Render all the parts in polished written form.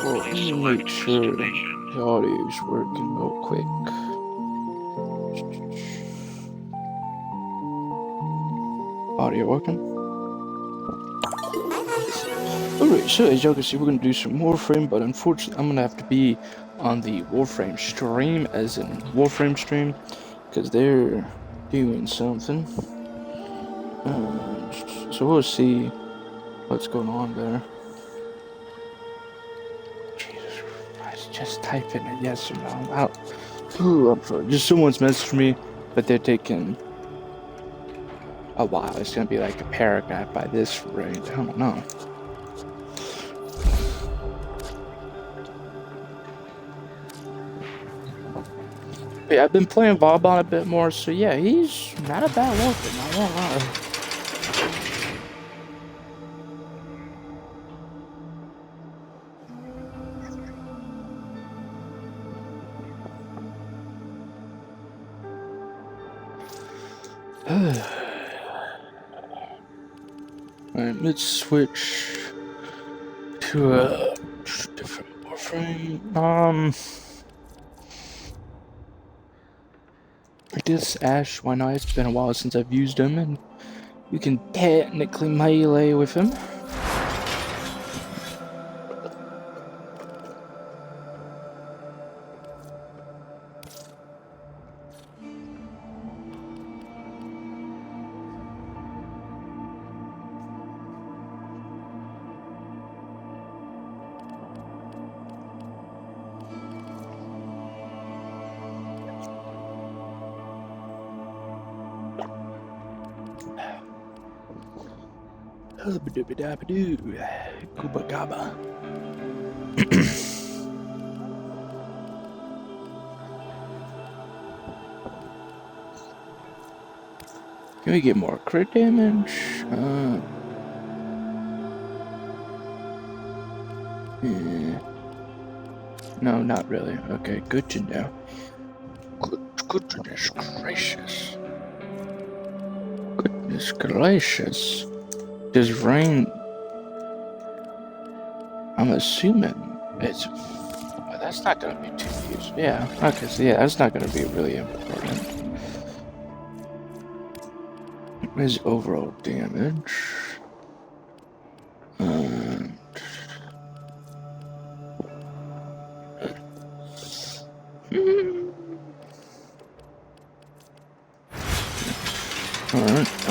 Well, let me make sure the audio's working real quick. Audio working? Alright, so as y'all can see, we're gonna do some Warframe, but unfortunately, I'm gonna have to be on the Warframe stream, as in Warframe stream, because they're doing something. So we'll see what's going on there. Jesus Christ, just type in a yes or no. I'm sorry, just someone's messaged me, but they're taking a while. It's gonna be like a paragraph by this rate. I don't know. Yeah, I've been playing volleyball a bit more, so yeah, he's not a bad weapon, I won't lie. Alright, let's switch to a different Warframe. I guess Ash, why not? It's been a while since I've used him, and you can technically melee with him. Kuba Gaba. Can we get more crit damage? No, not really. Okay, good to know. Goodness gracious. Goodness gracious. Does rain... I'm assuming it's... Well, that's not gonna be too useful. Yeah, okay, so yeah, that's not gonna be really important. His overall damage. Alright, I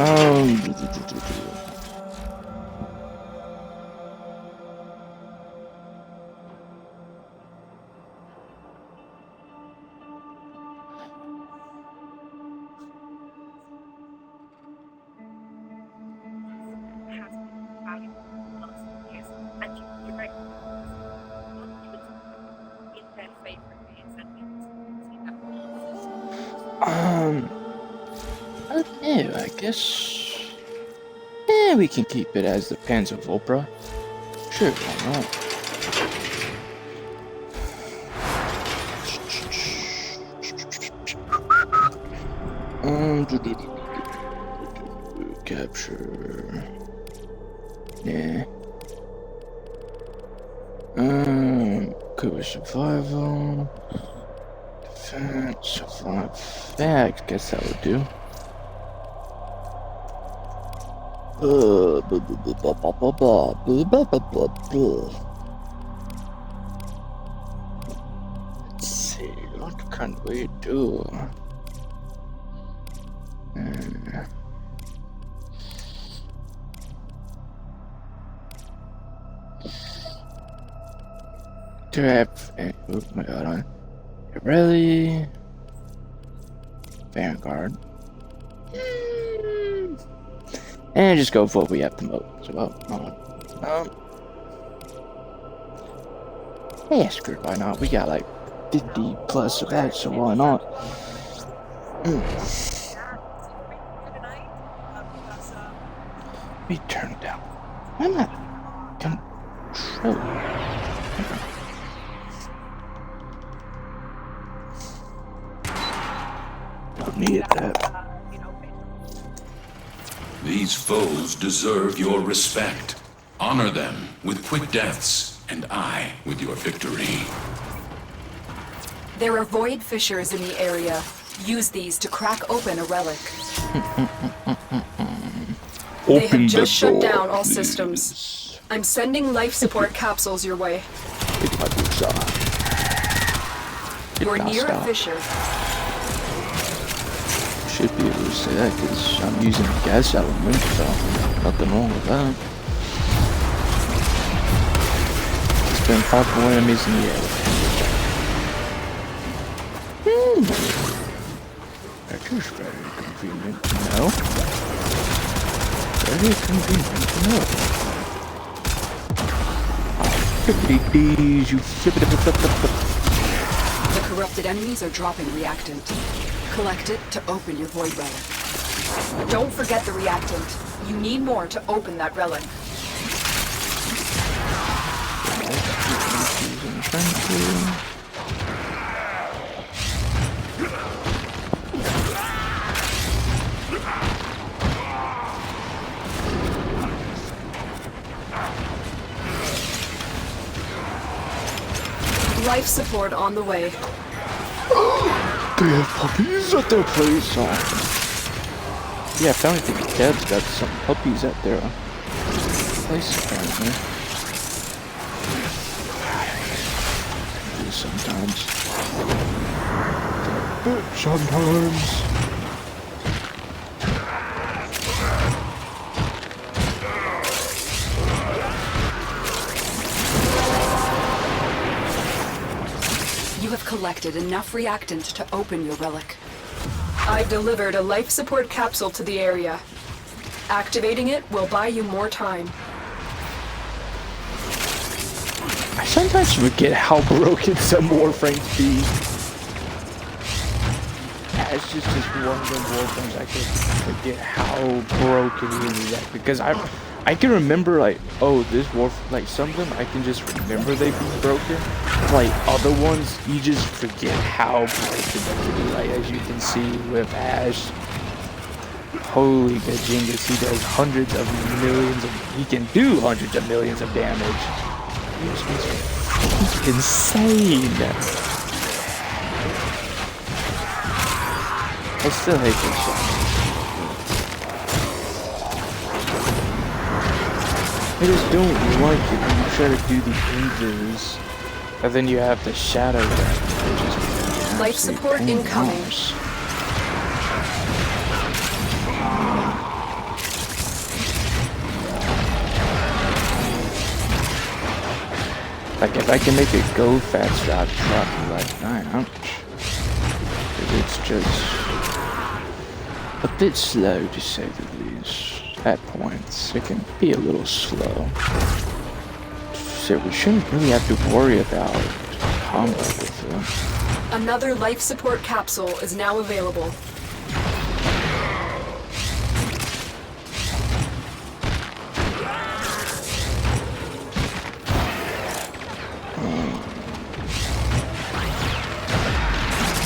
don't know, I guess... Yeah, we can keep it as the Pans of Oprah. Sure, why not? Capture... Yeah. Cover survival... Defense, survive... Yeah, I guess that would do. Let's see, what can we do? Do I have any movement on? Really? Vanguard. And just go for what we have the most. Yeah, screw it, why not? We got like 50 plus of that, so why not? Let me turn it down. I'm not controlling. Don't need that. These foes deserve your respect. Honor them with quick deaths, and I with your victory. There are void fissures in the area. Use these to crack open a relic. They have just shut down all systems. I'm sending life support capsules your way. You're near a fissure. Should be able to say that because I'm using a gas element, so nothing wrong with that. It's been powerful enemies in the air. That is very convenient to know. Very convenient to know. Flippity-dees, you flippity-flip-flip-flip. The corrupted enemies are dropping reactant. Collect it to open your void relic. Don't forget the reactant. You need more to open that relic. Life support on the way. They have puppies at their place. Yeah, apparently the dad's got some puppies at their place apparently. Sometimes. Sometimes. You have collected enough reactant to open your relic. I've delivered a life support capsule to the area. Activating it will buy you more time. I sometimes forget how broken some Warframes be. Yeah, it's just one of the Warframes I can forget how broken it is at, because I can remember like, oh, this like some of them I can just remember they be broken. Like other ones, you just forget how broken they can be. Like as you can see with Ash, holy gajingus, he does hundreds of millions of, he can do hundreds of millions of damage. It's insane. I still hate this shot. I just don't like it when you try to do the invis, and then you have the shadow damage. Life support incoming. Like if I can make it go faster, I'd probably like 9 ouch. It's just a bit slow to say the least. At points, it can be a little slow. So we shouldn't really have to worry about combat with it. Another life support capsule is now available.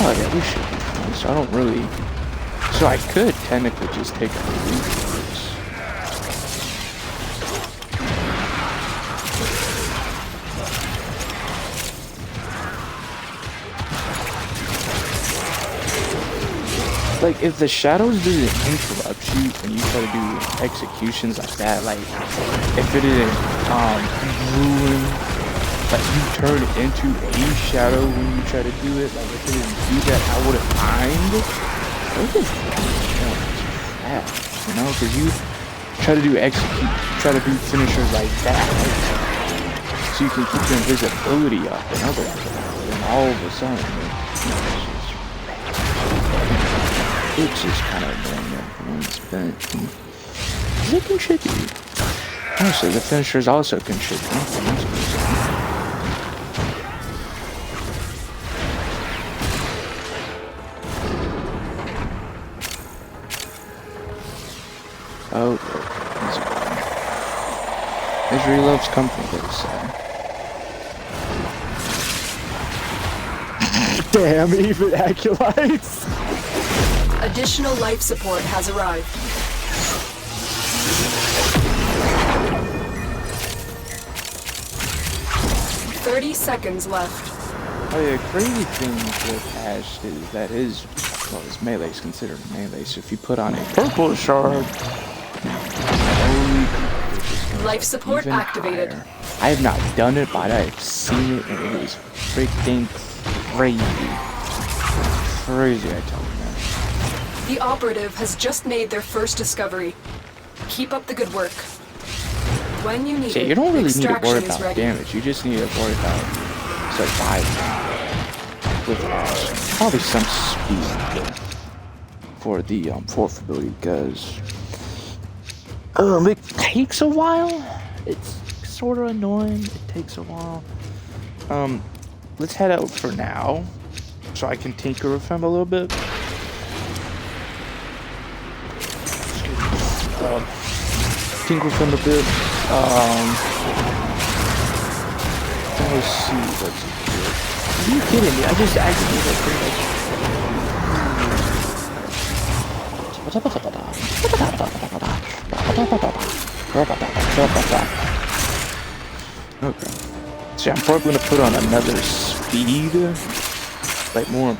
Oh yeah, we should be fine. So I don't really... So I could technically just take a leaf. Like, if the shadows didn't interrupt you when you try to do executions like that, like, if it didn't, ruin, like, you turn into a shadow when you try to do it, like, if it didn't do that, I wouldn't mind. Those are bad, you know, because you try to do finishers like that, like, so you can keep your invisibility up and other stuff, and all of a sudden, it's just kind of annoying everyone's bent. Does it contribute? Honestly, the finishers also contribute. Oh, misery loves company, they say. Damn, even acolytes! Additional life support has arrived. 30 seconds left. Oh yeah, crazy thing with Ash is that his melee is considered melee, so if you put on a purple shard, Life support even activated. higher. I have not done it, but I have seen it, and it is freaking crazy. Crazy, I tell you, man. The operative has just made their first discovery. Keep up the good work. When you need Yeah, it, you don't really need to extraction worry is about ready. damage. You just need to worry about surviving with Ash. Probably some speed for the fourth ability, because it takes a while. It's sort of annoying. It takes a while. Let's head out for now, so I can tinker with him a little bit. Tinker with him a bit. Let's see what's here. Are you kidding me? I just activated that pretty much. Okay. See, I'm probably gonna put on another speed, like more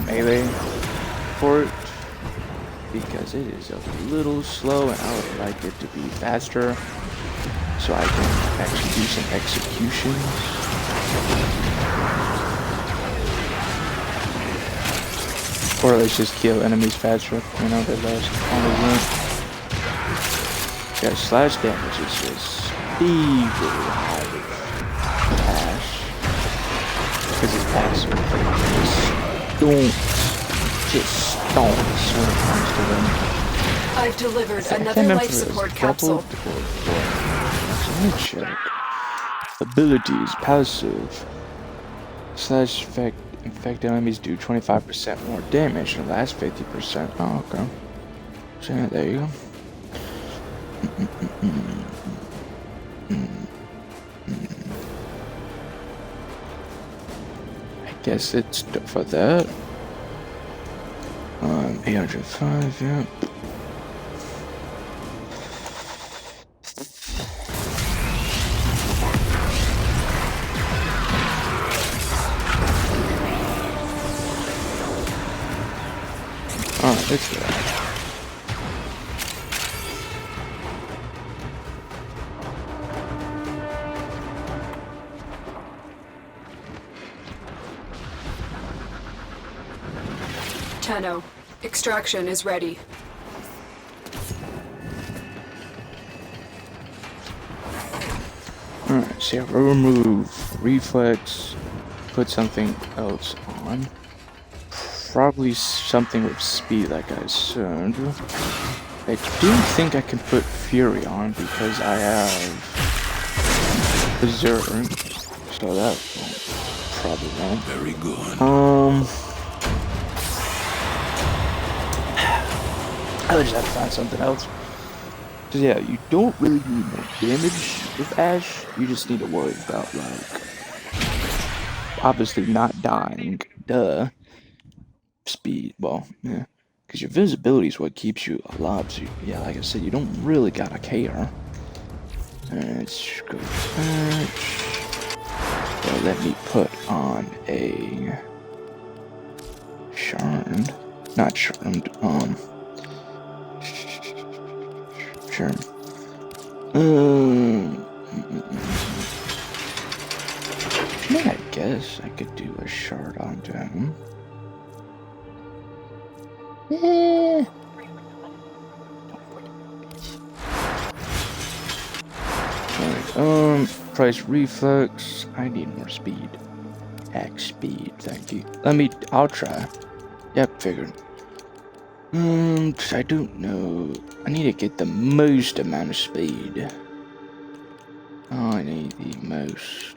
melee for it, because it is a little slow and I would like it to be faster, so I can actually do some executions. Or let's just kill enemies faster, you know, they're less on the run. Yeah, slash damage is just evil high with Ash, because it's passive. Just stomps when it comes to them. I've delivered I can't another remember life if it was support capsule. doubled or what. Let me check. Abilities, passive. Slash infected enemies do 25% more damage and last 50%. Oh, okay. So yeah, there you go. I guess it's for that. 805, yeah. Alright, let's go. Tenno, extraction is ready. Alright, so yeah, we'll remove reflex, put something else on. Probably something with speed, like I said. I do think I can put Fury on because I have Berserk, so that probably won't. Very good. I would just have to find something else. Cause yeah, you don't really need more damage with Ash. You just need to worry about, like, obviously not dying. Duh. Speed. Well, yeah. Because your visibility is what keeps you alive. So, yeah, like I said, you don't really gotta care. Let's go patch. Well, let me put on a shard. Not shard. Sure. I guess I could do a shard onto him. Alright, price reflex. I need more speed. X speed, thank you. I'll try. Yep, figured. I don't know. I need to get the most amount of speed. Oh, I need the most.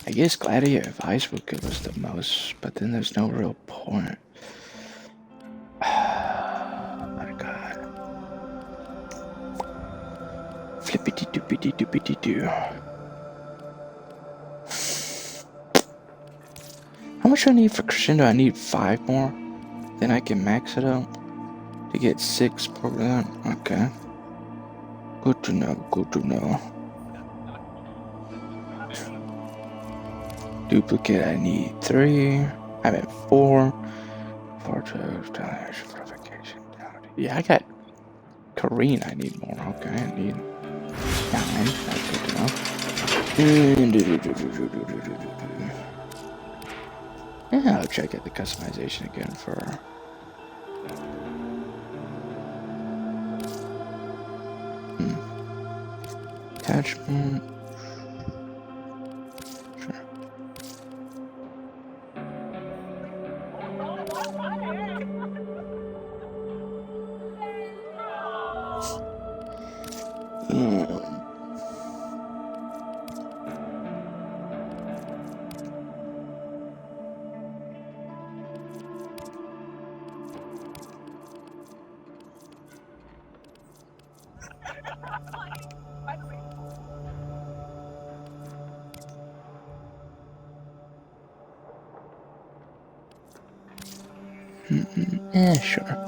I guess Gladiator of Ice will give us the most, but then there's no real point. My god. Flippity doopity doopity doo. How much do I need for Crescendo? I need 5 more. Then I can max it out to get 6 per that. Okay. Good to know, good to know. Duplicate, I need 3. I meant 4. Fortification. Yeah, I got Kareen. I need more. Okay, I need 9. That's good enough. Yeah, I'll check out the customization again for. Attachment. Sure. Yeah, sure.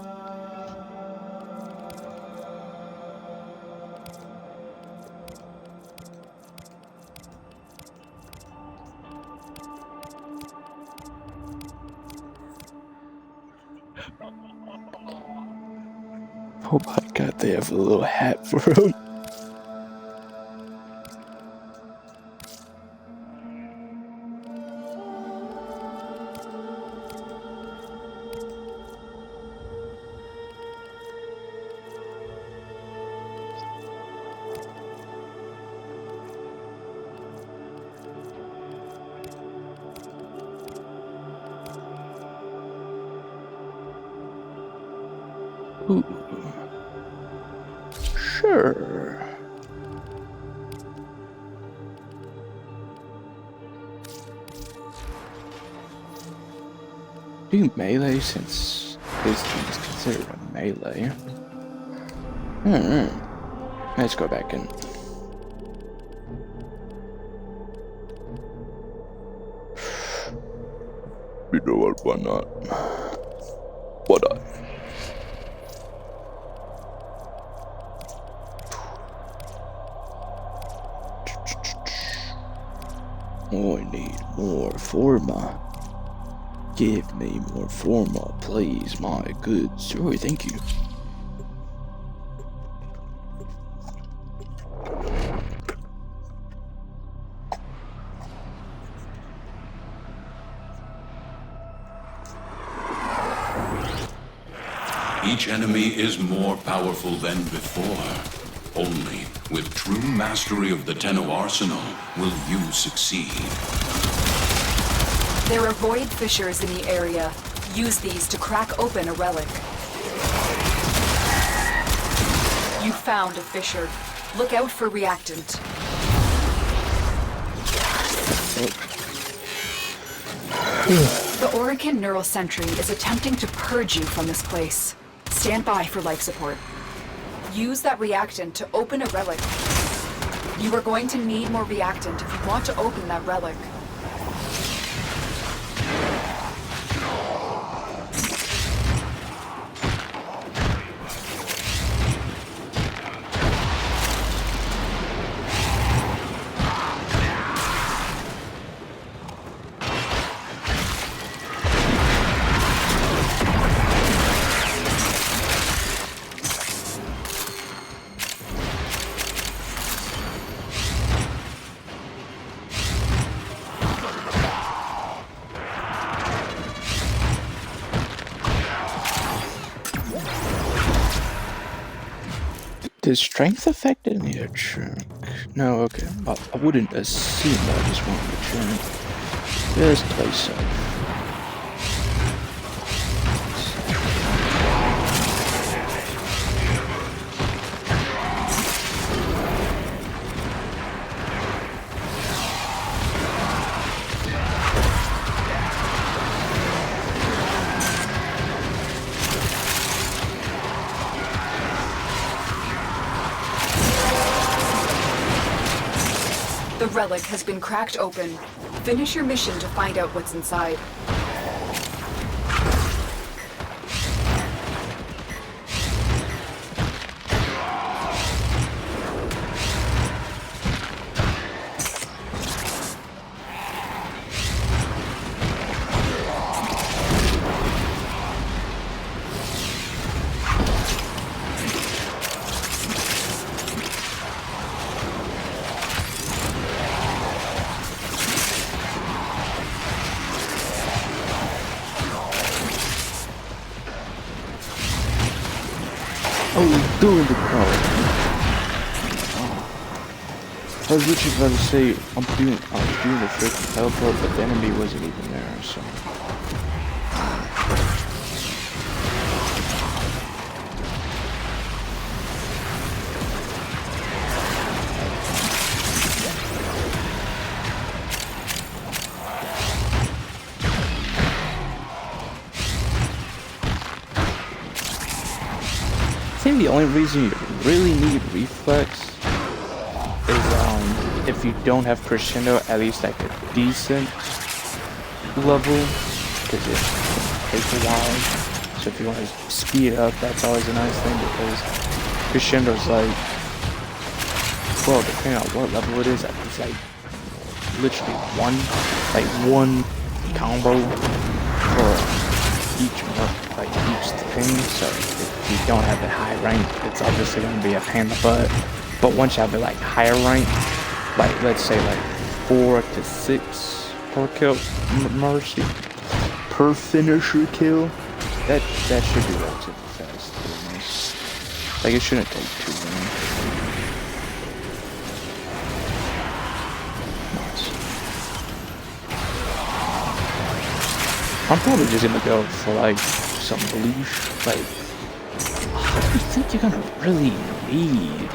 Oh my god, they have a little hat for him. Ooh. Sure. Do melee since this thing is considered a melee. Alright. Let's go back in. You know what? Why not? Why not? I need more forma. Give me more forma, please, my good sir. Thank you. Each enemy is more powerful than before. Only with true mastery of the Tenno arsenal will you succeed. There are void fissures in the area. Use these to crack open a relic. You found a fissure. Look out for reactant. The Orican Neural Sentry is attempting to purge you from this place. Stand by for life support. Use that reactant to open a relic. You are going to need more reactant if you want to open that relic. Does strength affect any check? No, okay. I wouldn't assume that. I just wanted to check. Just play safe. The relic has been cracked open. Finish your mission to find out what's inside. doing the call. I was literally about to say I was doing the freaking teleport, but the enemy wasn't even there, so. I think the only reason you really need reflex is if you don't have crescendo, at least like a decent level, because it takes a while. So if you want to speed it up, that's always a nice thing, because crescendo's like, well, depending on what level it is, it's like literally one combo for each thing. So if you don't have it high rank, it's obviously going to be a pain in the butt. But once you have it like higher rank, like let's say like 4 to 6 per kill, mercy per finisher kill, that should be relatively fast. To be honest. Like it shouldn't take too long. Nice. I'm probably just gonna go for like some bleach. Like, what do you think you're gonna really need?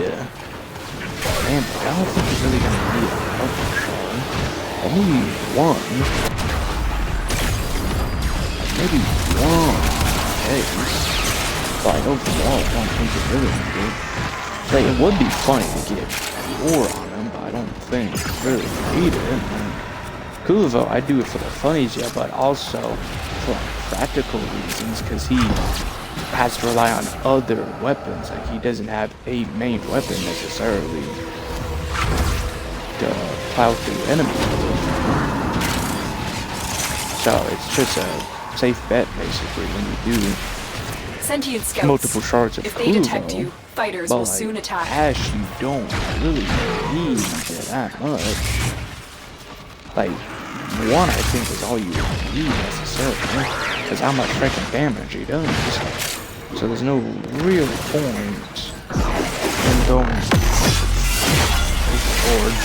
Man, I don't think you're really gonna need a helper shard. Maybe one. Maybe one case. But overall, I don't think you're really gonna need it. Like, it would be funny to get more on him, but I don't think you really need it. Cool though, I do it for the funnies, yeah, but also for practical reasons, because he has to rely on other weapons. Like, he doesn't have a main weapon necessarily to plow through enemies. So it's just a safe bet basically when you do Sentient scouts. multiple shards of If they detect Kuvo. you, fighters But will like, soon attack. Ash, you don't really need that much. Like, one I think is all you need necessarily, because how much freaking damage he does. So there's no real point in going forward.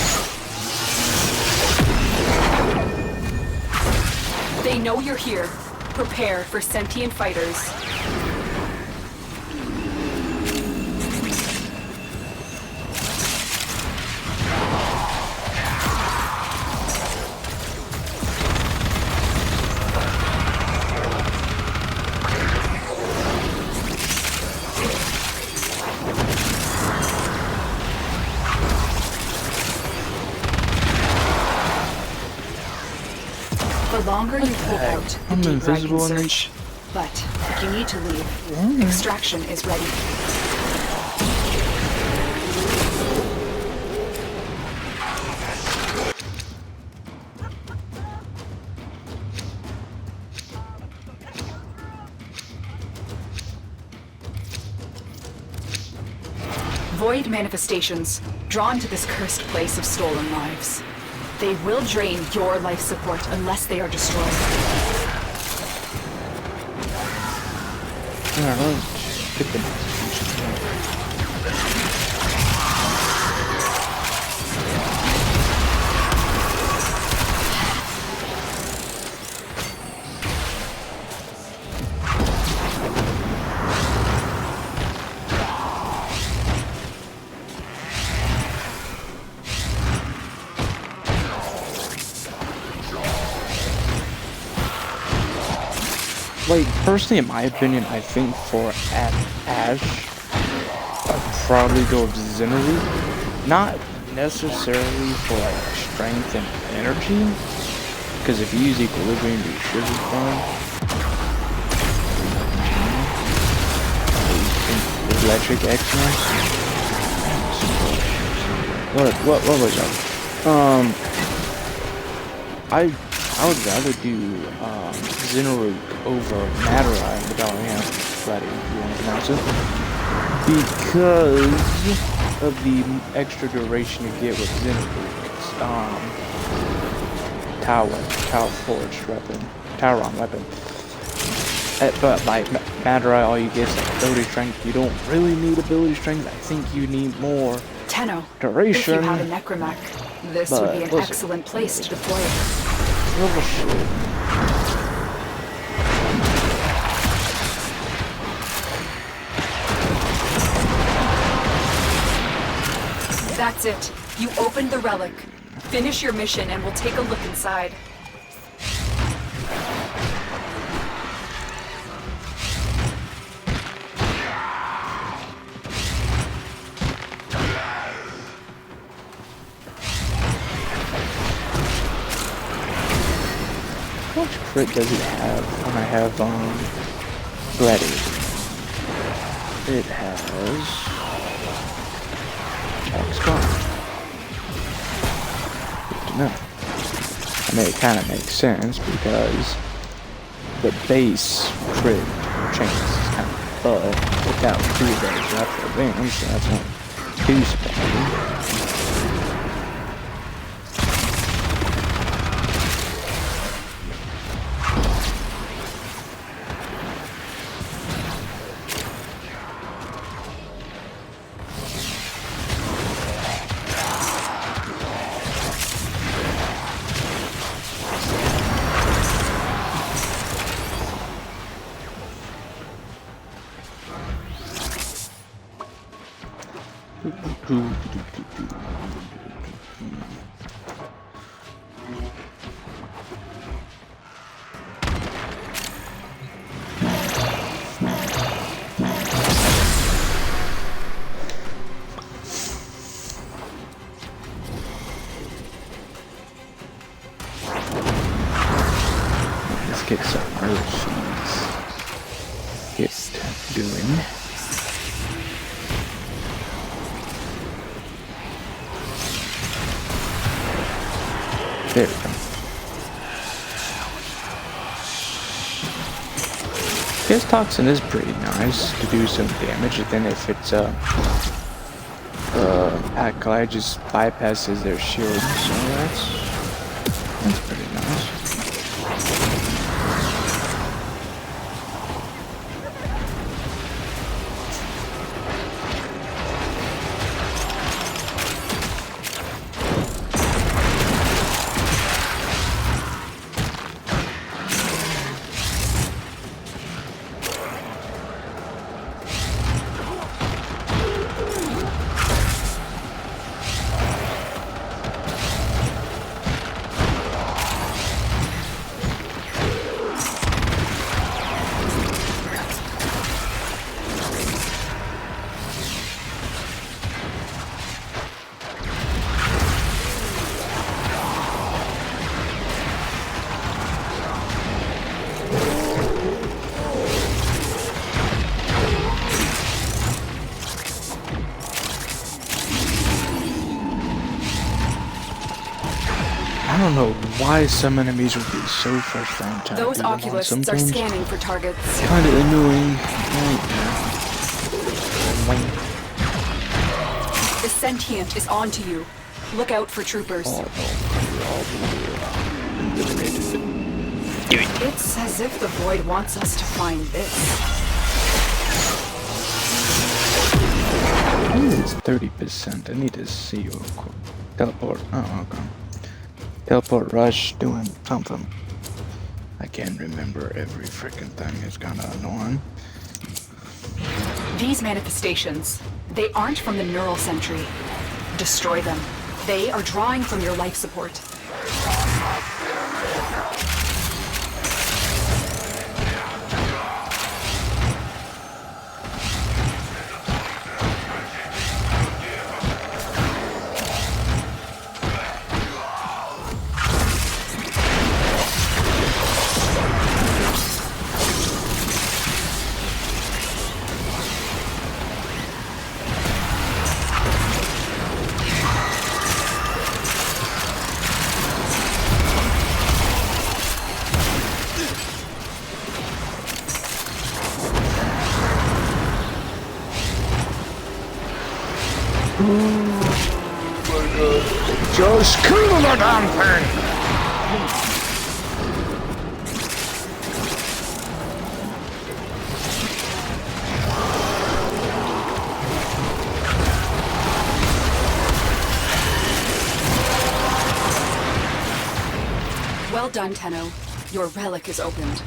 They know you're here. Prepare for sentient fighters. The longer you hold out, the I'm deeper I can invisible in search. But if you need to leave, extraction is ready. Void manifestations, drawn to this cursed place of stolen lives. They will drain your life support unless they are destroyed. Alright, get the like, personally, in my opinion, I think for Ash, I'd probably go with Zenru. Not necessarily for like strength and energy, because if you use equilibrium, you should be fine. Electric excellence. What was that? I would rather do Zenru over Madurai, glad you want to pronounce it, because of the extra duration you get with Zenru's Tau forged weapon, Tauron weapon. But like Madara, all you get is like ability strength. You don't really need ability strength. I think you need more Tenno, if duration. you have a necromech, this would be an listen. excellent place to deploy it. Oh, shit. That's it. You opened the relic. Finish your mission and we'll take a look inside. How much crit does it have when I have Gladiator? It has X gone. Good to know. I mean, it kind of makes sense because the base crit changes kind of, but without 2 of those after advance, so that's not too special. Let's get some mercies. Get doing. There we go. His toxin is pretty nice to do some damage, and then if it's Acolyte just bypasses their shield, so that's pretty nice. I don't know why some enemies would be so frustrating. Those oculists are scanning for targets. Kind of annoying. The sentient is onto you. Look out for troopers. It's as if the void wants us to find this. I think it's 30%. I need to see you real quick. Teleport. Oh, okay. Teleport rush doing something. I can't remember every freaking thing. It's kind of annoying. These manifestations, they aren't from the neural sentry. Destroy them. They are drawing from your life support. Just kill the damn thing! Well done, Tenno. Your relic is opened.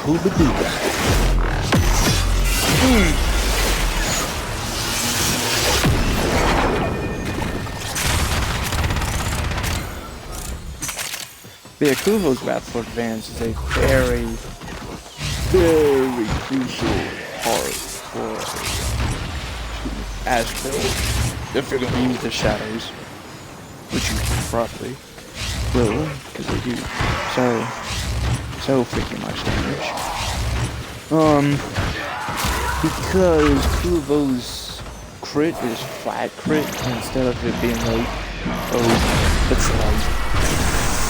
Who would do that? The Akuvo's Wrathful Advance is a very, very crucial part for Asheville. If you're going to use the shadows, which you probably will, because they do so freaking much damage. Because Kuvo's crit is flat crit instead of it being like, oh, it's like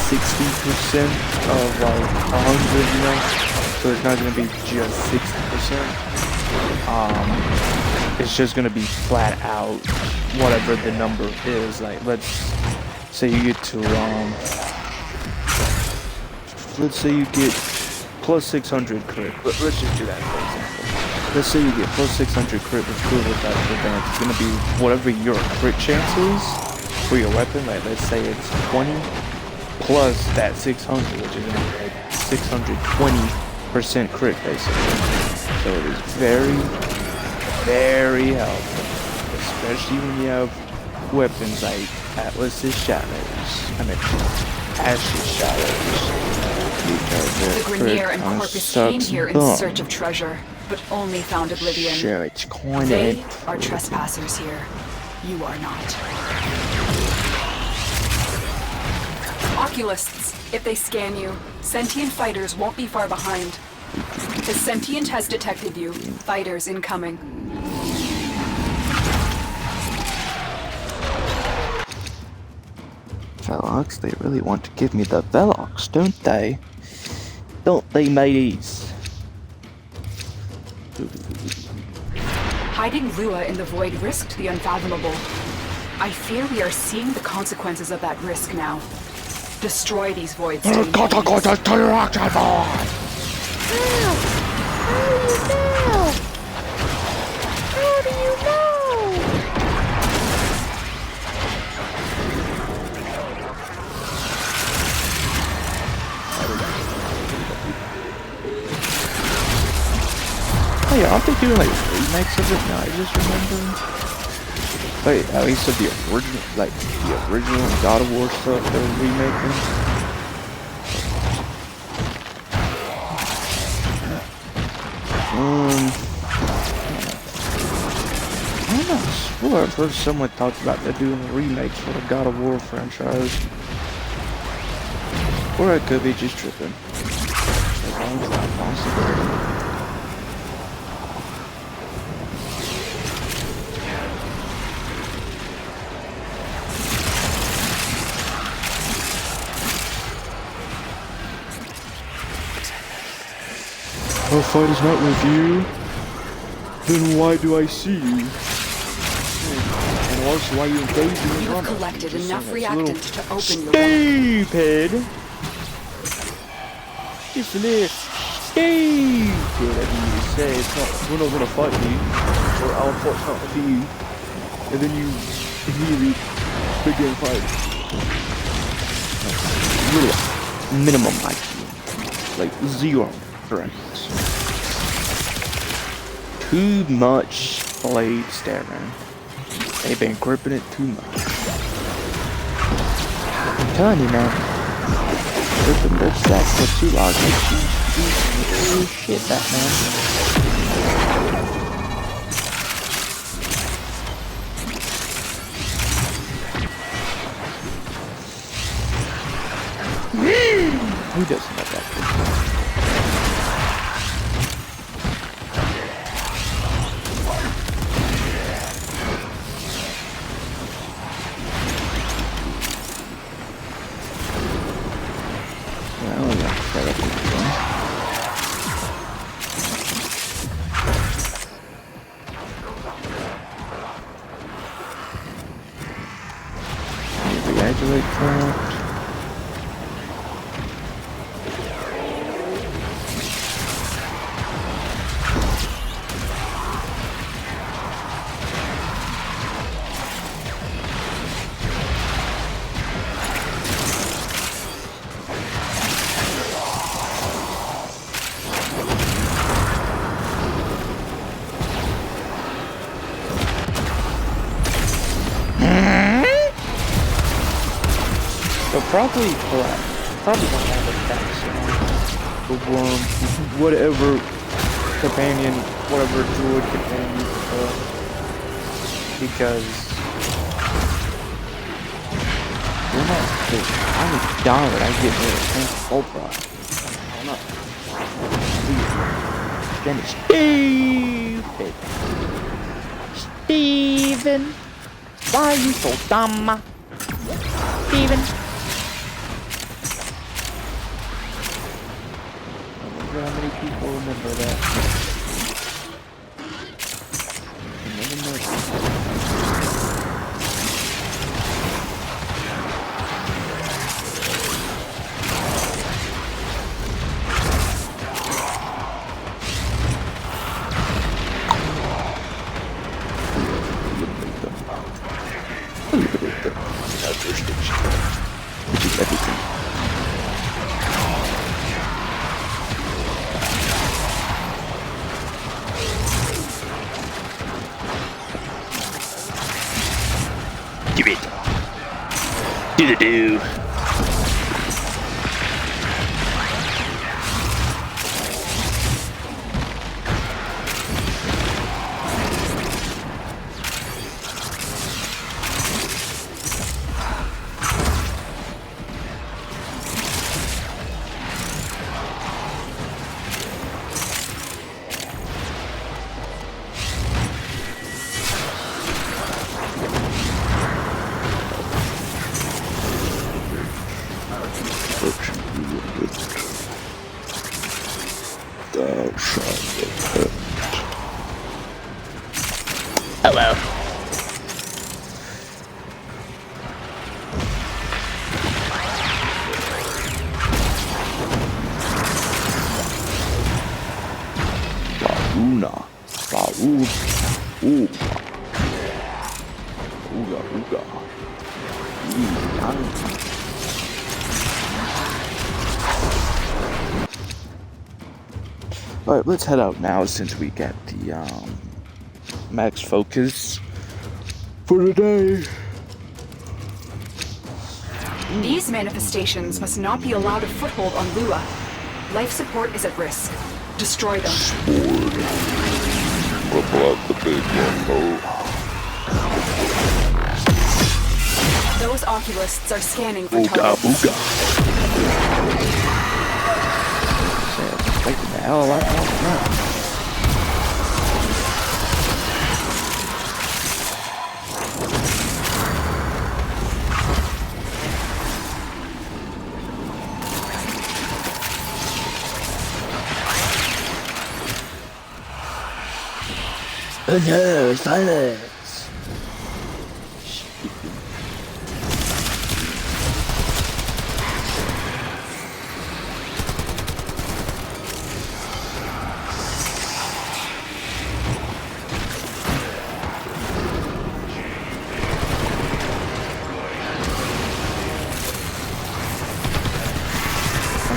60% of like 100, you know? So it's not gonna be just 60%. It's just gonna be flat out whatever the number is. Like, let's say you get to let's say you get plus 600 crit. Let's just do that for example. Let's say you get plus 600 crit with Kuvo's Wrathful Advance. It's gonna be whatever your crit chance is for your weapon. Like, let's say it's 20 plus that 600, which is gonna be like 620% crit basically. So it is very, very helpful, especially when you have weapons like Atlas's Shadows. I mean, Ash's Shadows. The Grineer and Corpus came here in search of treasure, but only found oblivion. Sure, it's kinda They are trespassers here. You are not. Oculists, if they scan you, sentient fighters won't be far behind. The sentient has detected you. Fighters incoming. Velox, they really want to give me the Velox, don't they? Don't they, mateys? Hiding Lua in the void risked the unfathomable. I fear we are seeing the consequences of that risk now. Destroy these voids. aren't they doing like remakes of it now? I just remember. Wait, at least of the original, like the original God of War stuff they're remaking. I don't know, I swear I've heard someone talk about they're doing remakes for the God of War franchise. Or I could be just tripping. As long as that's possible. Our fight is not with you. Then why do I see you? And also why you engage me? You have collected enough reactants to open your stupid. Isn't it stupid of you to say it's not, we're not gonna fight you, or our fight's not with you, and then you immediately begin fighting. Little minimum IQ, like 0 correct. Too much blade staring. They've been gripping it too much. I'm telling you, man. Gripping those stacks for too long. Oh shit, Batman. Who doesn't love that? Reactivate that. Probably gonna have attacks on the worm, whatever companion, whatever druid companion, because we're not. I'm a dollar. I get rid of tank full price. I'm not. Then it's stupid. Steven, why are you so dumb? Steven. How many people remember that? Which is everything. Give it. Do the do. Hello. Bauna. Bauna. Ooga. Ooga. Alright, let's head out now since we get the max focus for the day. These manifestations must not be allowed a foothold on Lua. Life support is at risk. Destroy them. Ripple out the big one, Those oculists are scanning for Ooga targets. booga. Like the hell out of that. Oh no, silence!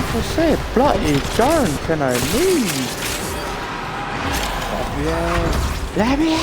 I said, bloody darn, can I leave? Let me out!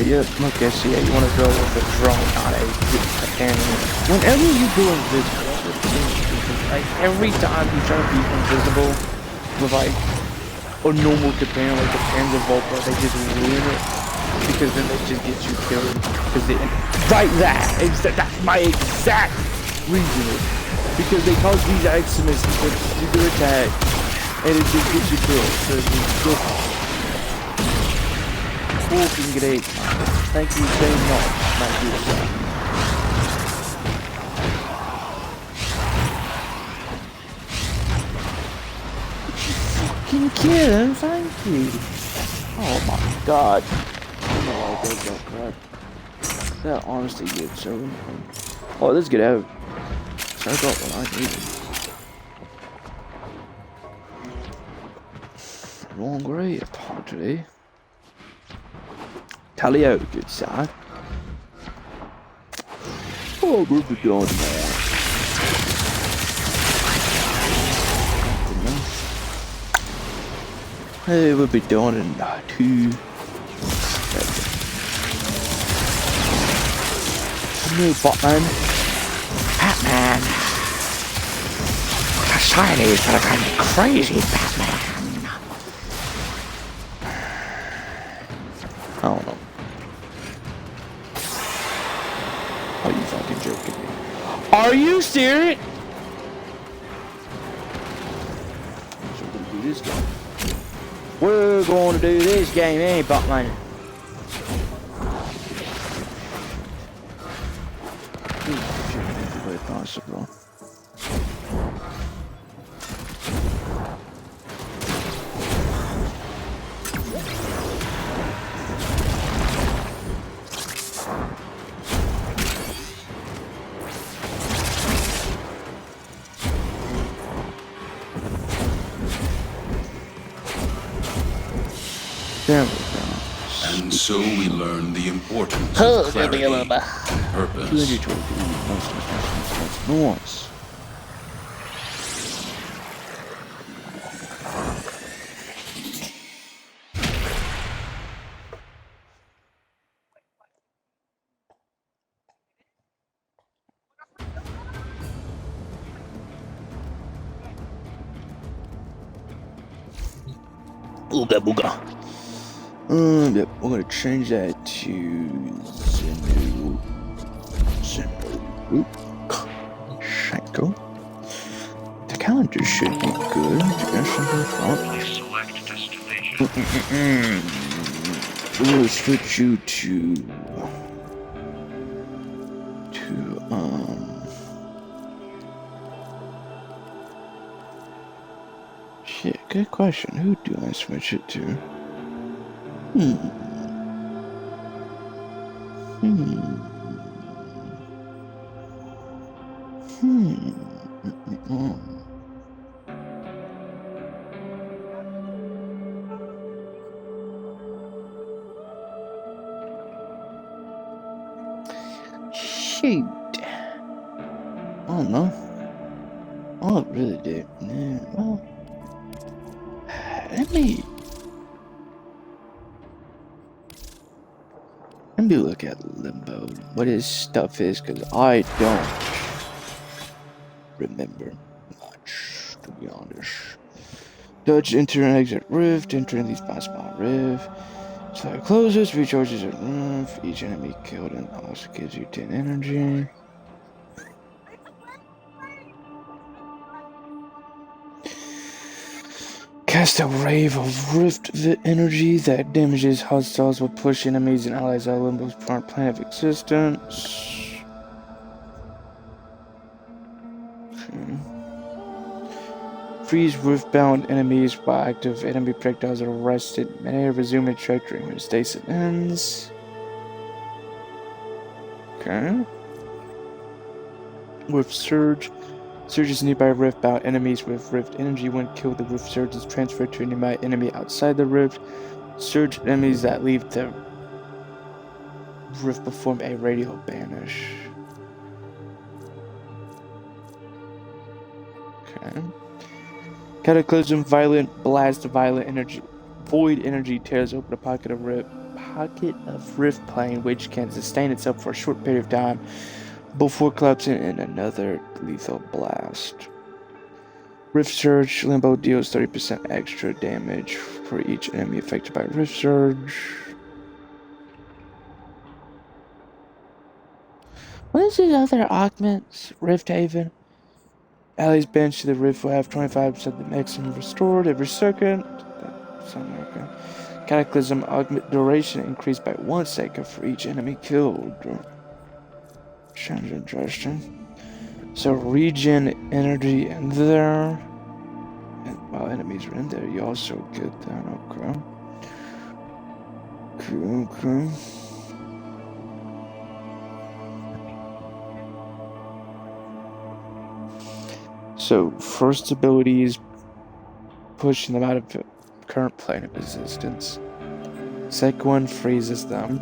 Yep, okay, so yeah, you want to go with a drone, not a and whenever you do invisible, like every time you try to be invisible with like a normal companion, like the Panzer Volta, they just ruin it because then they just get you killed. Because they, right, that's my exact reason. Because they cause these Xmas to do their attack and it just gets you killed. So it's just fucking great. Thank you very much, my dear son. Fucking kill him, thank you. Oh my god. I don't know why I did that crap. That honestly gets so annoying. Oh, let's get out. So I got what I needed. Wrong great, apparently. Tally out, good sir. Oh, we'll be done now. Hey, we'll be done in 2 seconds. No, Batman. Batman. The shinies are kind of crazy, Batman. I don't know. Are you fucking joking me? Are you serious? So we're gonna do this game. We're going to do this game, ain't Batman? Very possible. There we go. And so we learn the importance of clarity and purpose. Nice. Ooga booga. Yep, we're gonna change that to Zenu. Shanko. The calendar should be good. Select destination. We'll switch you to shit, good question. Who do I switch it to? Hmm. Hmm. Hmm. Shoot. I don't know. I don't really do. Yeah, well, let me look at Limbo. What his stuff is, because I don't remember much, to be honest. Dodge, enter and exit rift, enter and leave by small rift. So it closes, recharges a rift. Each enemy killed and also gives you 10 energy. Cast a wave of rift energy that damages hostiles will push enemies and allies out of Limbo's plane of existence. Freeze rift-bound enemies while active enemy projectiles are arrested. May resume its trajectory when station ends. Okay. Rift Surge. Surges nearby rift-bound enemies with rift energy. When killed, the rift surge is transferred to a nearby enemy outside the rift. Surge enemies that leave the rift perform a radial banish. Okay. Cataclysm, violent blast, violent energy, void energy tears open a pocket of rift plane, which can sustain itself for a short period of time before collapsing in another lethal blast. Rift Surge, Limbo deals 30% extra damage for each enemy affected by Rift Surge. What is his other augments? Rift Haven. Allies bench to the rift will have 25% of the maximum restored every second. That's okay. Cataclysm augment duration increased by 1 second for each enemy killed. Sounds interesting. So regen energy in there. And while enemies are in there, you also get that. Okay. Okay. So first ability is pushing them out of the current plane of existence. Second one freezes them.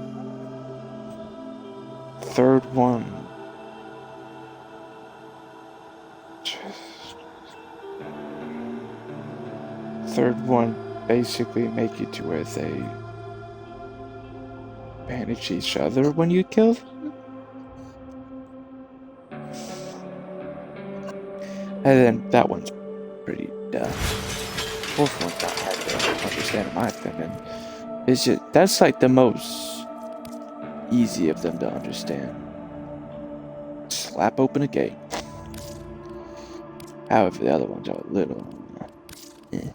Third one basically make it to where they banish each other when you kill them. And then that one's pretty dumb. Fourth one's not hard to understand in my opinion. It's just, that's like the most easy of them to understand. Slap open a gate. However, the other ones are a little... eh.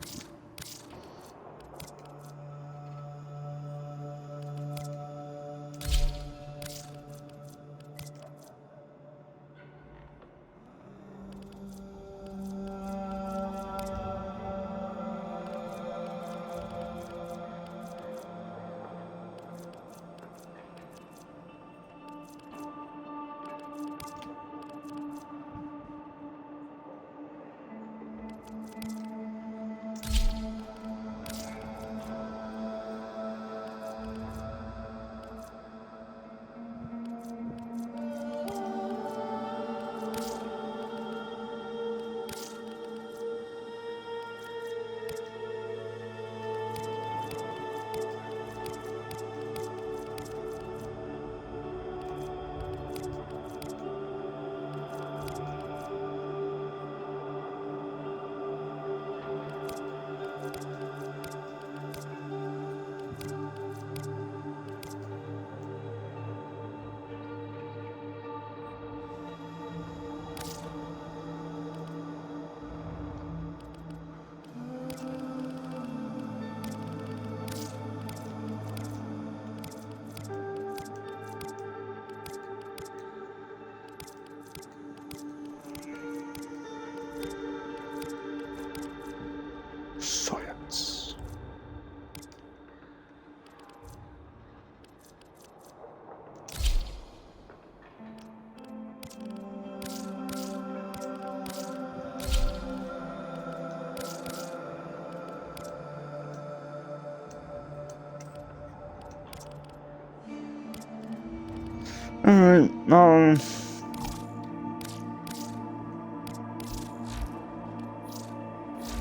Alright,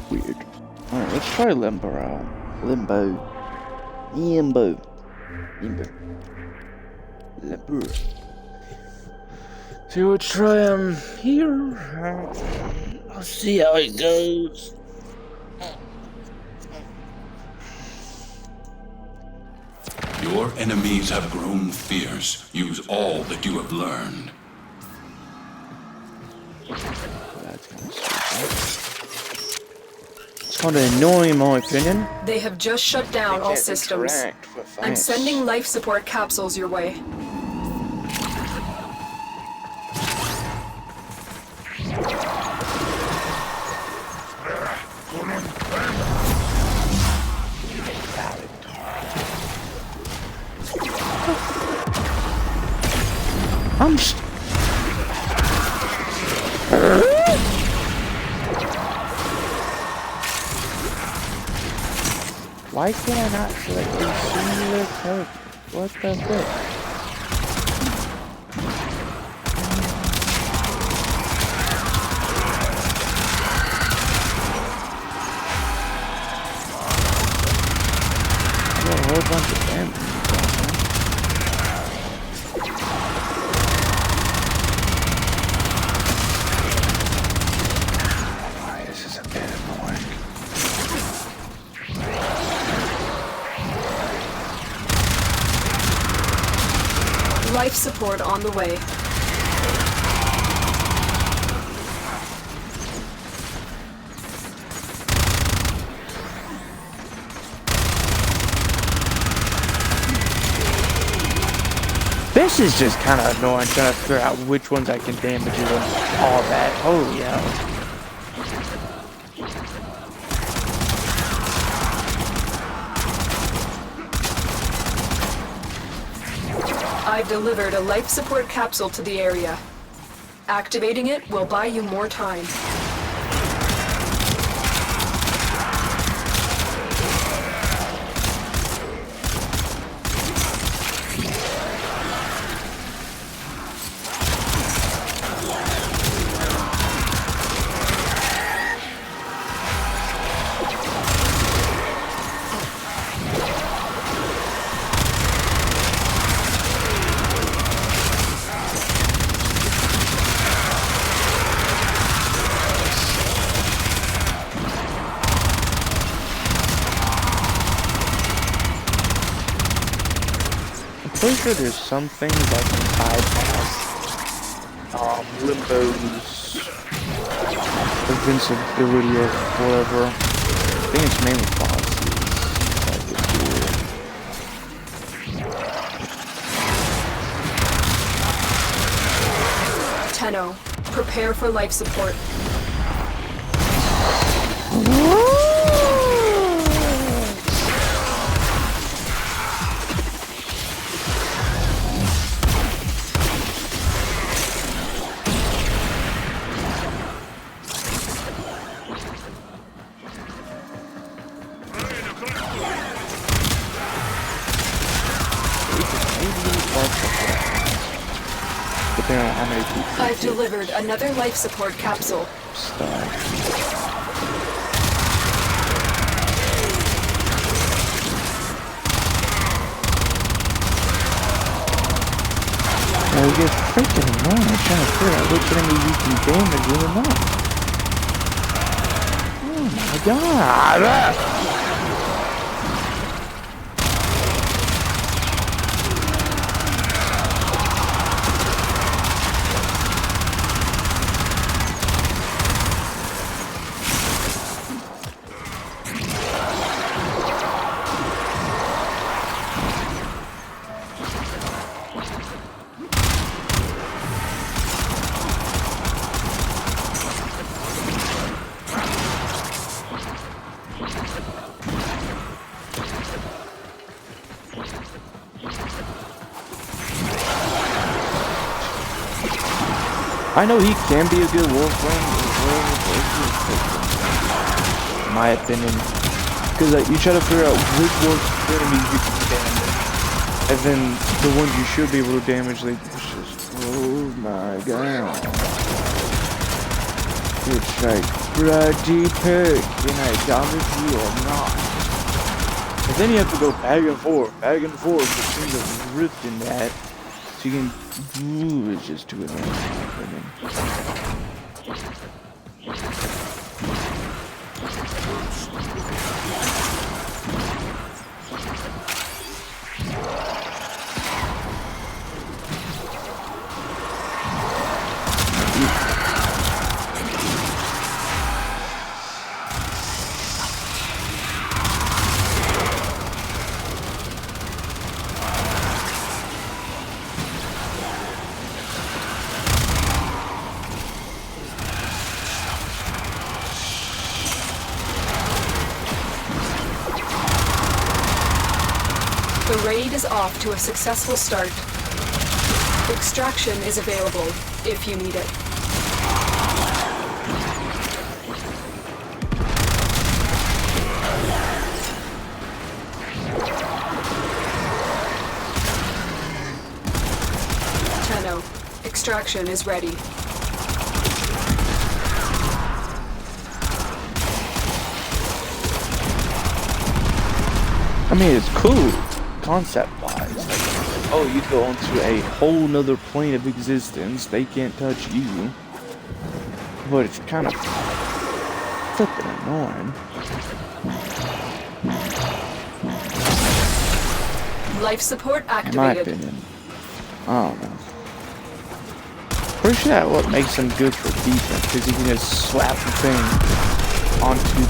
weird. Alright, let's try Limbo out. Limbo. So we'll try here. I'll see how it goes. Your enemies have grown fierce. Use all that you have learned. That's kind of stupid. It's kind of annoying, in my opinion. They have just shut down all systems. I'm sending life support capsules your way. Why can I not select a singular code? What the frick? I got a whole bunch of damage. Life support on the way. This is just kind of annoying, trying to figure out which ones I can damage and all that. Holy hell. I've delivered a life support capsule to the area. Activating it will buy you more time. Pretty sure there's some things I can bypass. Limbo's invincibility or whatever. I think it's mainly bosses. Tenno, prepare for life support. Depending on how many people. I've delivered another life support capsule. It gets freaking annoying. I'm trying to figure out which enemy you can damage or not. Oh my god! I know he can be a good Warframe, in my opinion, because you try to figure out which enemies you can damage. And then the ones you should be able to damage, like, it's just, oh my god. It's like, bloody pick, can I damage you or not? And then you have to go back and forth between the rift and that. So you can, ooh, it's just too annoying. The raid is off to a successful start. Extraction is available if you need it. Tenno, extraction is ready. I mean, it's cool, concept-wise. Like, oh, you go into a whole nother plane of existence, they can't touch you. But it's kind of flipping annoying. Life support In my activated. opinion. I don't know. Pretty sure that's what makes them good for defense, because you can just slap the thing onto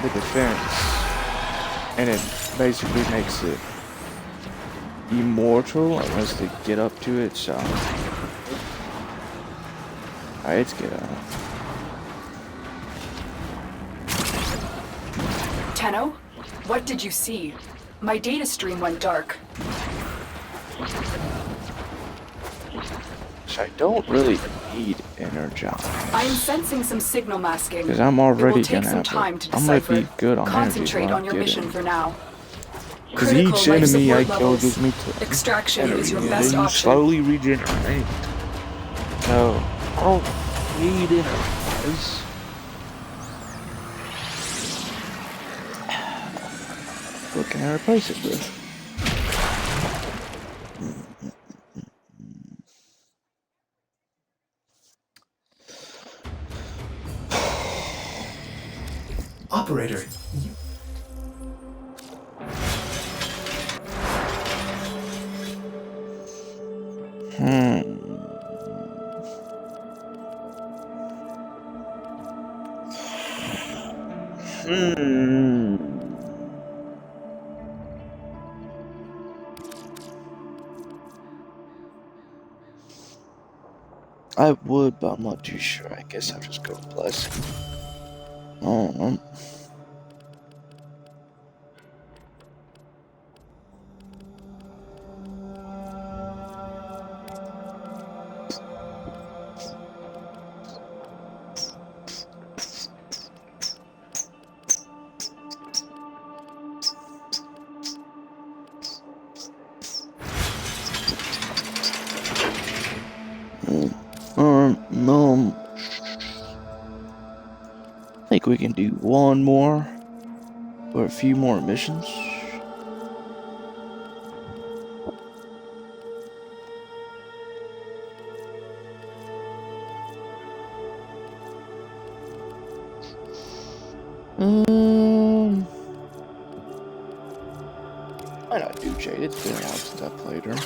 the defense, and it basically makes it immortal unless they get up to it. So, alright, let's get up. Tenno, what did you see? My data stream went dark. So I don't really need energize. I am sensing some signal masking. Because I'm already it will take gonna some have time to I'm gonna decipher. be good on Concentrate energy. on your mission for now. Because Critical each life enemy I support kill levels. gives me Extraction energy, is your and best then you option. slowly regenerate. So I don't need energize. What can I replace it with? Operator, you... I would, but I'm not too sure. I guess I'll just go with blessing. Oh. No. I think we can do one more or a few more missions. Why not do Jade? It's been a while since I played her.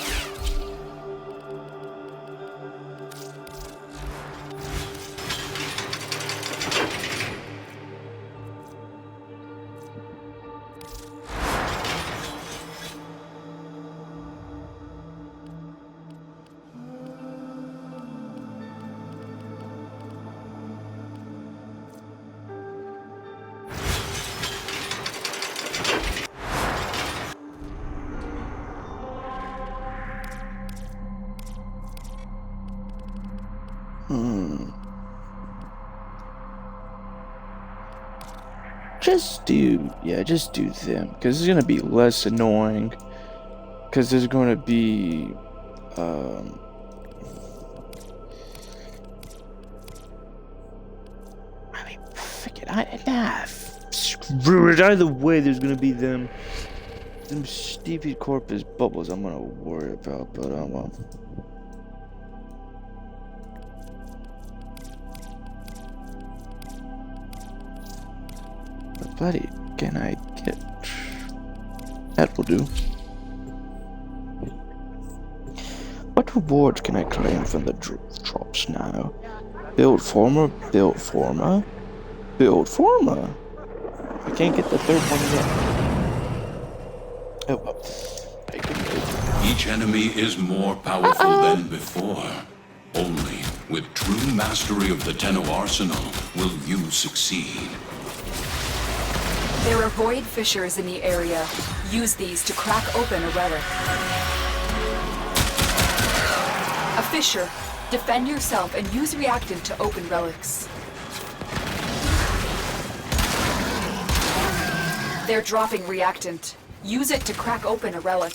just do them, because it's gonna be less annoying. Because there's gonna be, I mean, screw it. Either way, there's gonna be them stupid corpus bubbles I'm gonna worry about, but well. But buddy, can I get... That will do. What rewards can I claim from the drops now? Build former, build former, build former. I can't get the third one yet. Oh well. I can wait. Each enemy is more powerful than before. Only with true mastery of the Tenno arsenal will you succeed. There are void fissures in the area. Use these to crack open a relic. A fissure. Defend yourself and use reactant to open relics. They're dropping reactant. Use it to crack open a relic.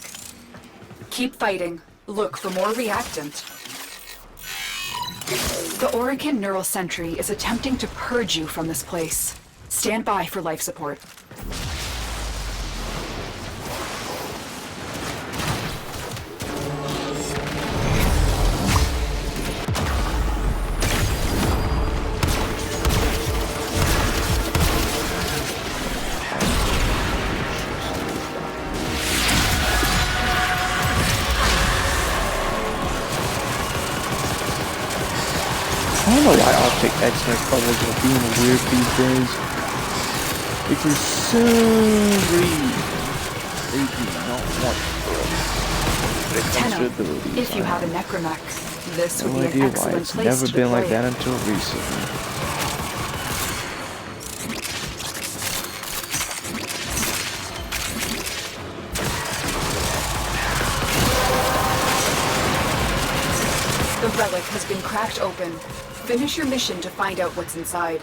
Keep fighting. Look for more reactant. The Oregon Neural Sentry is attempting to purge you from this place. Stand by for life support. I don't know why Optic X-Next bubbles are being weird these days. If for some reason they do not want Tenno, abilities, if you have a necromech, this would no be idea an why excellent it's place never to been like deploy that it. until recently. The relic has been cracked open. Finish your mission to find out what's inside.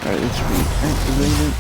Alright, let's reactivate it.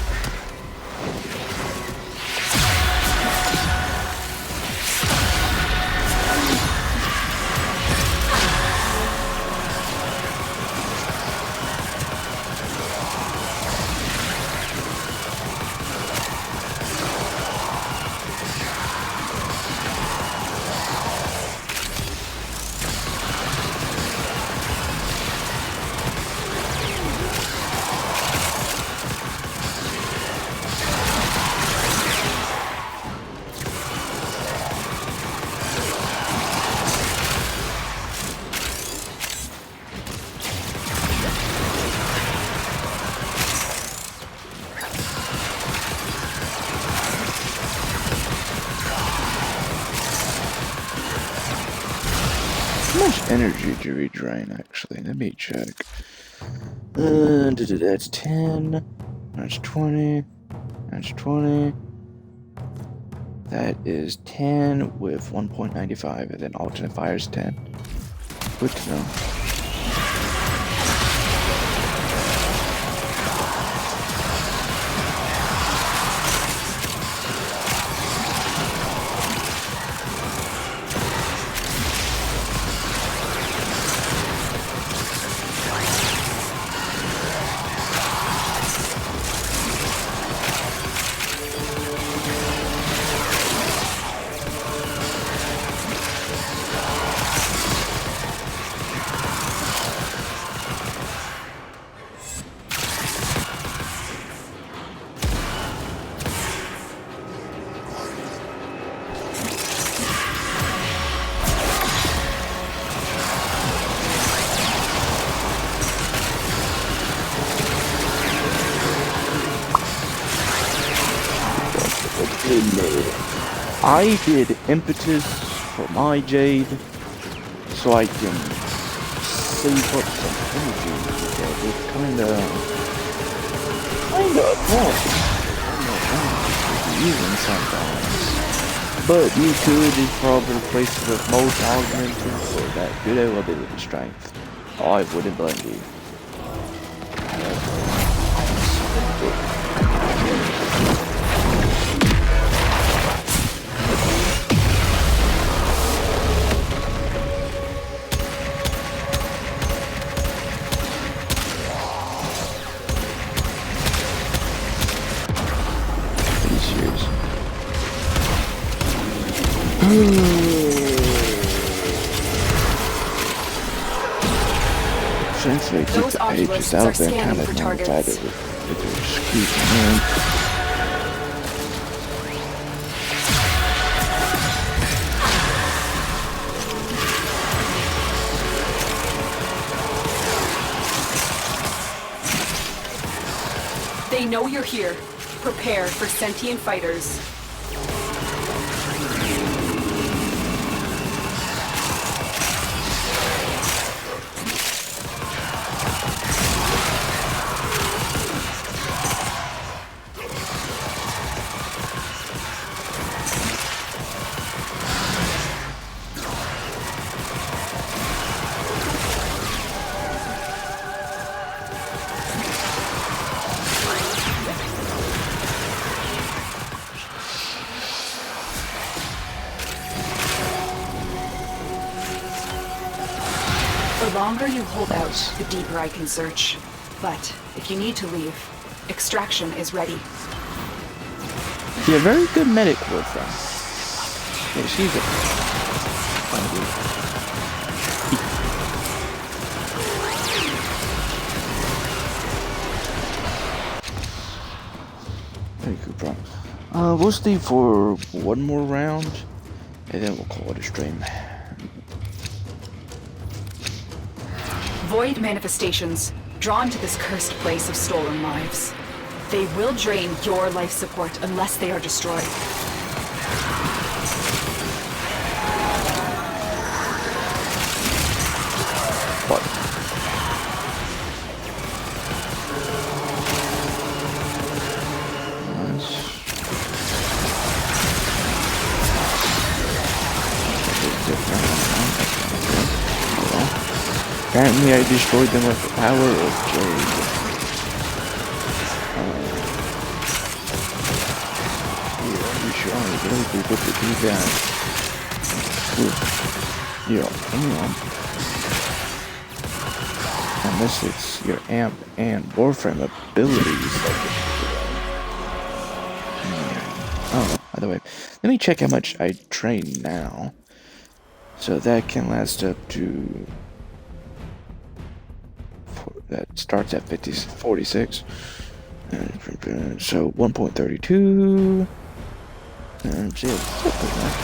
How much energy do we drain, actually? Let me check. That's 10. That's 20. That's 20. That is 10 with 1.95, and then alternate fire is 10. Good to know. I did impetus for my Jade so I can save up some energy because it's kinda annoying. Using sometimes. But you could just probably replace it with most augmented for that good ability strength. I wouldn't blame you. Since they keep Those the pages oculists are out there, kind scanning of for notified targets. it with their excuse me. They know you're here. Prepare for sentient fighters. The longer you hold out, the deeper I can search. But if you need to leave, extraction is ready. Yeah, very good medic Warframe. Yeah, she's a... Very good problem. We'll stay for one more round, and then we'll call it a stream. Void manifestations, drawn to this cursed place of stolen lives. They will drain your life support unless they are destroyed. What? Apparently I destroyed them with the power of Jade. Yeah, I'm sure I was really able to do that. Unless it's your amp and Warframe abilities. Oh, by the way, let me check how much I train now. So that can last up to... That starts at 46. So 1.32. And shit, pretty much.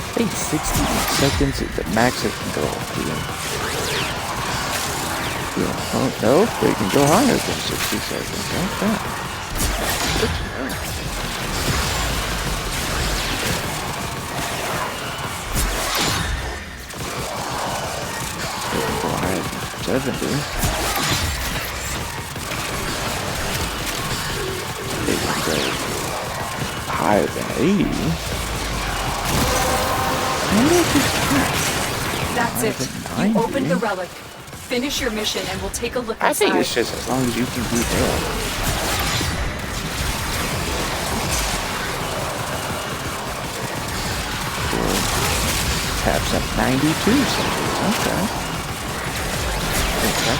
I think 60 seconds is the max it can go. Oh, no, they can go higher than 60 seconds. Okay. They can go higher than 70. They can go higher than 80. That's it. You opened the relic. Finish your mission and we'll take a look inside. I think it's just as long as you can do that. Taps at 92 seconds. Okay. Okay.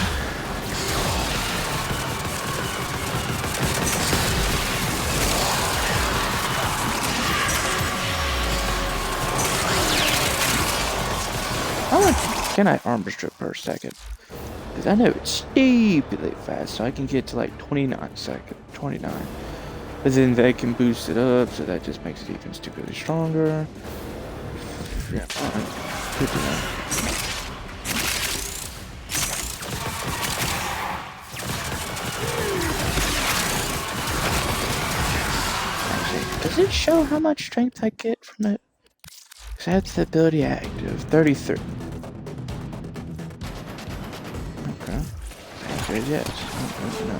How much can I armor strip per second? Because I know it's stupidly fast, so I can get to like 29 seconds. 29. But then they can boost it up, so that just makes it even stupidly stronger. Yeah, alright. Good to know. Actually, does it show how much strength I get from that? Because that's the ability active. 33. Okay. Answer is yes. Oh, no.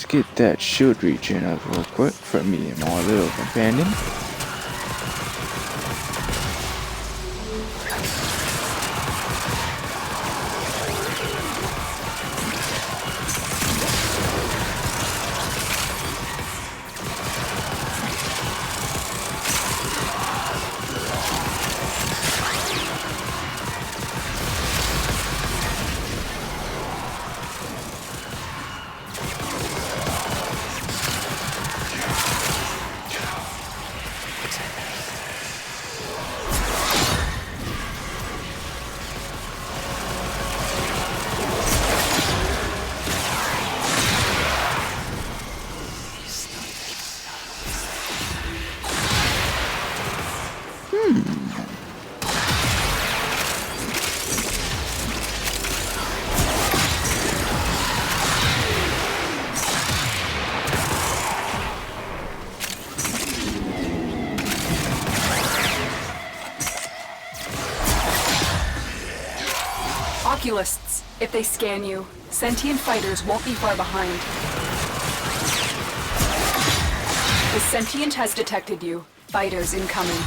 Get that shield regen up real quick for me and my little companion. Oculists, if they scan you, sentient fighters won't be far behind. The sentient has detected you. Fighters incoming.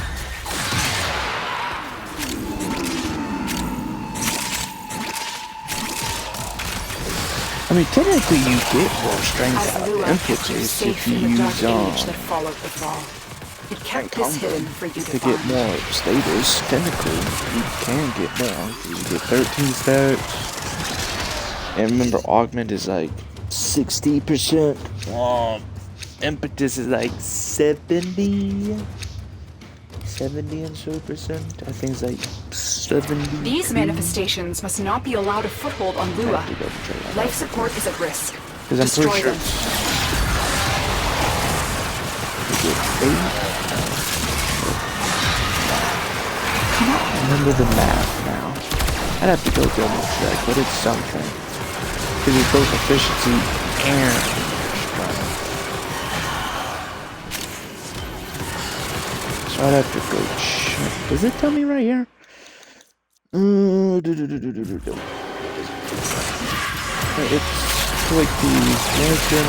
I mean, technically you get more strength As out Lua of kept you impetus if safe you in the dark use age that followed the fall. It kept this hidden for you to to find. get more status. Technically, you can get more. You get 13 stats. And remember, augment is like 60%. Impetus is like 70 and so percent. I think it's like 70. These manifestations must not be allowed a foothold on Lua. Life support is at risk. Because I'm Destroy pretty sure them. I don't remember the math now. I'd have to go double check, but it's something. Because it's both efficiency and strength. So I'd have to go check. Does it tell me right here? It's like the American.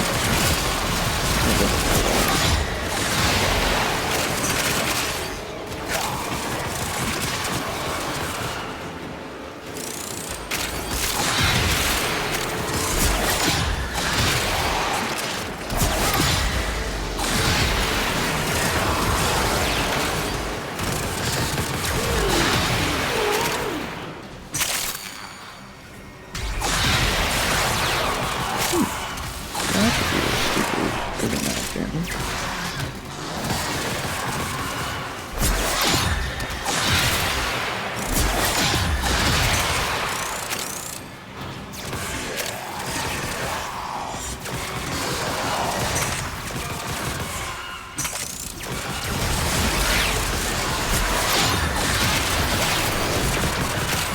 Good enough, damn.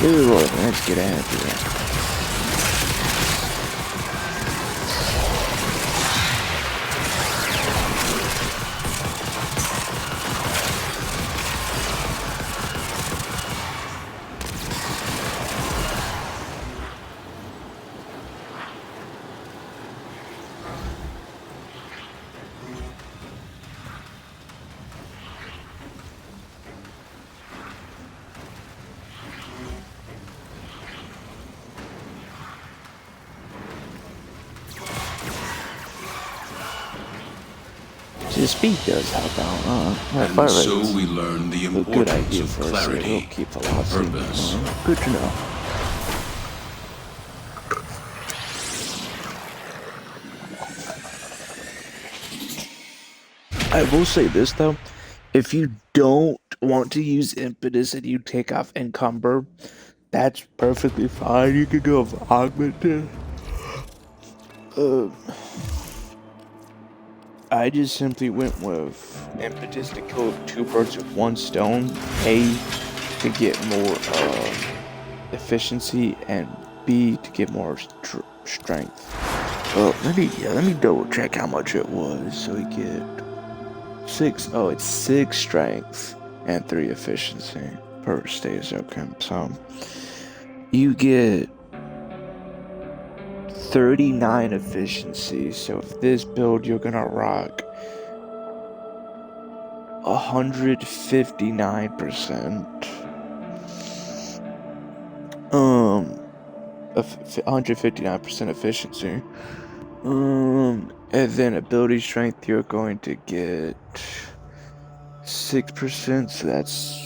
Good lord, let's get out of here. The speed does help out. And so we learn the a good importance idea of for us. We'll clarity, keep velocity. purpose. Good to know. I will say this though, if you don't want to use impetus and you take off encumber, that's perfectly fine. You could go for augmented. I just simply went with impetus to kill two birds with one stone. A, to get more efficiency, and B, to get more strength. Well, let me double check how much it was. So we get 6. Oh, it's 6 strength and 3 efficiency per stage. Okay, so you get 39 efficiency. So if this build, you're gonna rock 159%. 159% efficiency. And then ability strength, you're going to get 6%. So that's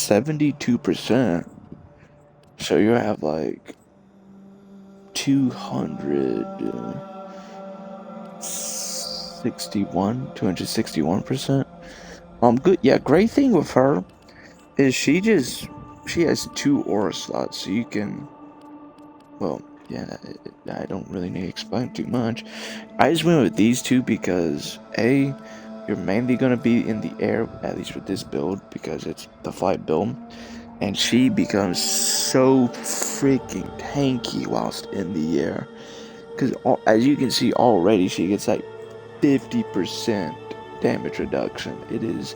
72%. So you have like 261%. Good. Yeah, great thing with her is she has 2 aura slots, so you can, well, yeah, I don't really need to explain too much. I just went with these two because A, you're mainly gonna be in the air, at least with this build, because it's the flight build. And she becomes so freaking tanky whilst in the air. Because as you can see already, she gets like 50% damage reduction. It is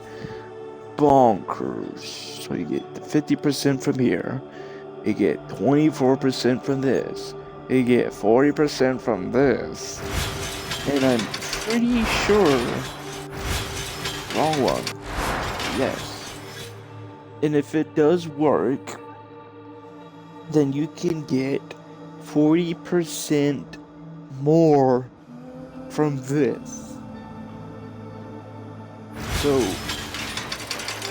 bonkers. So you get the 50% from here. You get 24% from this. You get 40% from this. And I'm pretty sure... Wrong one. Yes. And if it does work, then you can get 40% more from this. So,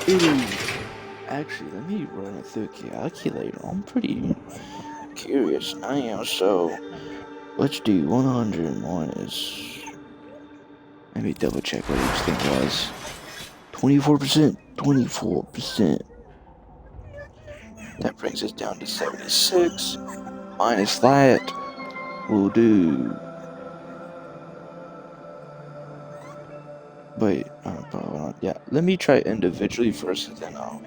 it is... Actually, let me run it through a calculator. I'm pretty curious now. So, let's do 100 minus... Let me double check what each thing was. 24%. 24%. That brings us down to 76. Minus that, we'll do... Wait, yeah, let me try individually first, and then I'll...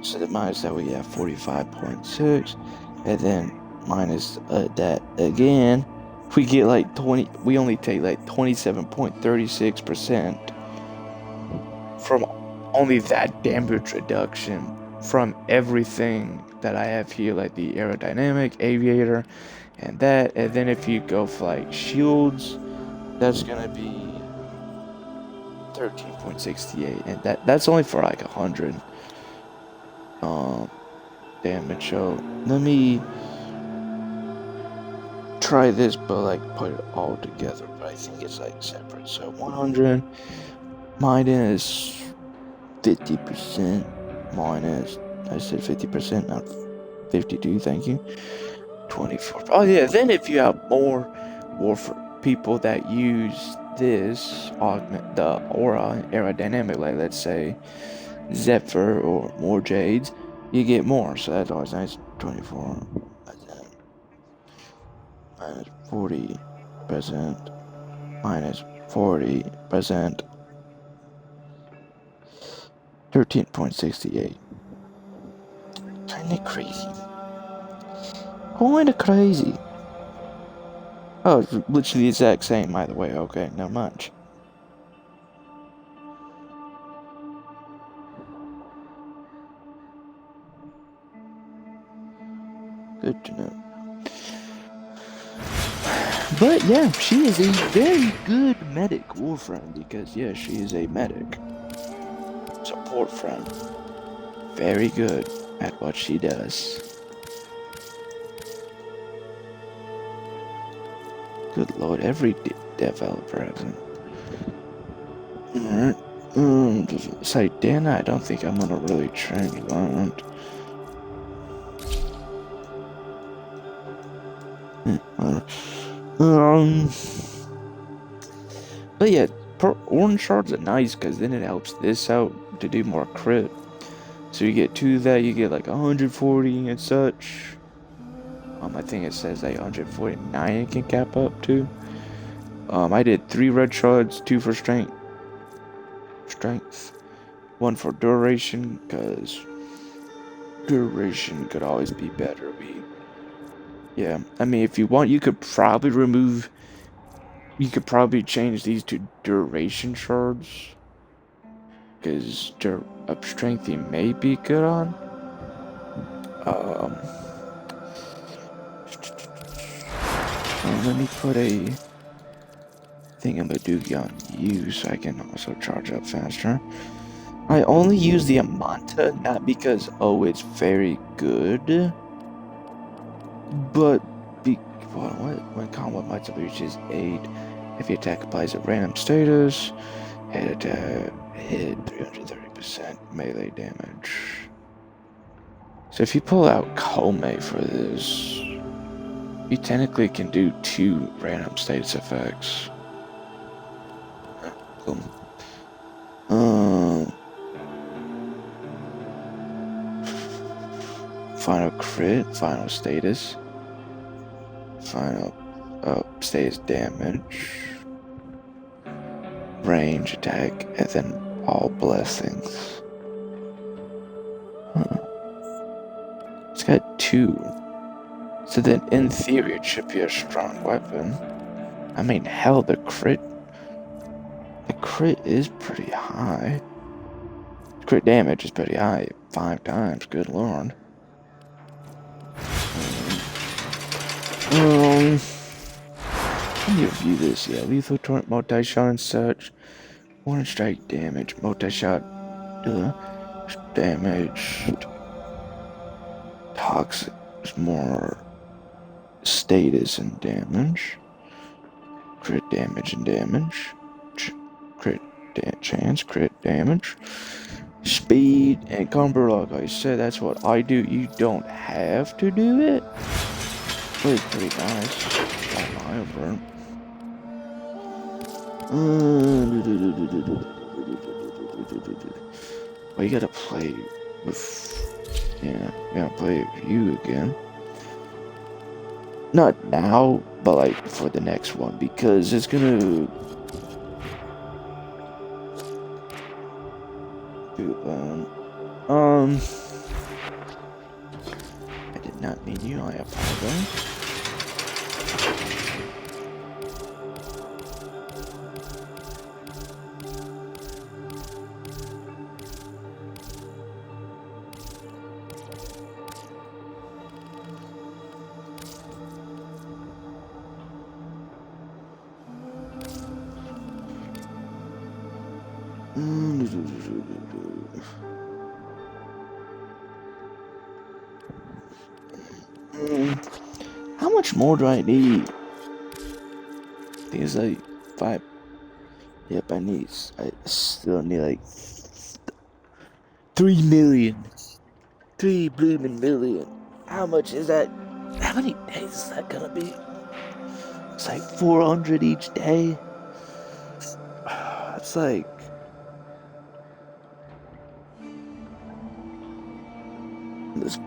So the minus that, we have 45.6, and then minus that again, we get like 20, we only take like 27.36% from only that damage reduction from everything that I have here, like the aerodynamic, aviator, and that. And then if you go for like shields, that's gonna be 13.68, and that's only for like 100 damage. So let me try this, but like put it all together. But I think it's like separate. So 100 minus 50%. Minus, I said 50%, not 52, thank you. 24. Oh yeah, then if you have more Warframe people that use this augment, the aura aerodynamic, like let's say Zephyr or more Jades, you get more, so that's always nice. 24 minus 40% minus 40%. 13.68. Kinda crazy. Kinda crazy. Oh, it's literally the exact same, by the way. Okay, not much. Good to know. But yeah, she is a very good medic, Warframe, because yeah, she is a medic. Support friend. Very good at what she does. Good lord, every developer has it. Alright. Say, Dana, I don't think I'm gonna really change that. Um, but yeah, orange shards are nice because then it helps this out to do more crit. So you get 2 of that, you get like 140 and such. I think it says like 149 it can cap up to. I did 3 red shards, 2 for strength, 1 for duration, because duration could always be better. Yeah, I mean, if you want, you could probably change these to duration shards, because up strength you may be good on. Let me put a thingamadoogie on you so I can also charge up faster. I only use the Amanta, not because, oh, it's very good, but when combat might reaches 8, if your attack applies a random status, hit 330% melee damage. So if you pull out Kome for this, you technically can do 2 random status effects. Final crit, final status, final status damage, range attack, and then all blessings. It's got 2. So then in theory it should be a strong weapon. I mean, hell, the crit is pretty high. Crit damage is pretty high, 5 times, good lord. Let me review this. Yeah, lethal torrent, multi-shot and such. 1 strike damage, multi-shot damage. Toxic is more status and damage. Crit damage and damage. Crit damage. Speed and combo, like I said, that's what I do. You don't have to do it. But it's pretty nice. On my over. Well, you gotta play with. Yeah, you gotta play with you again. Not now, but like for the next one, because it's gonna do I did not mean you, I apologize. How much more do I need? I think it's like 5. Yep, I still need like 3 million. 3 blooming million. How much is that? How many days is that gonna be? It's like 400 each day. It's like this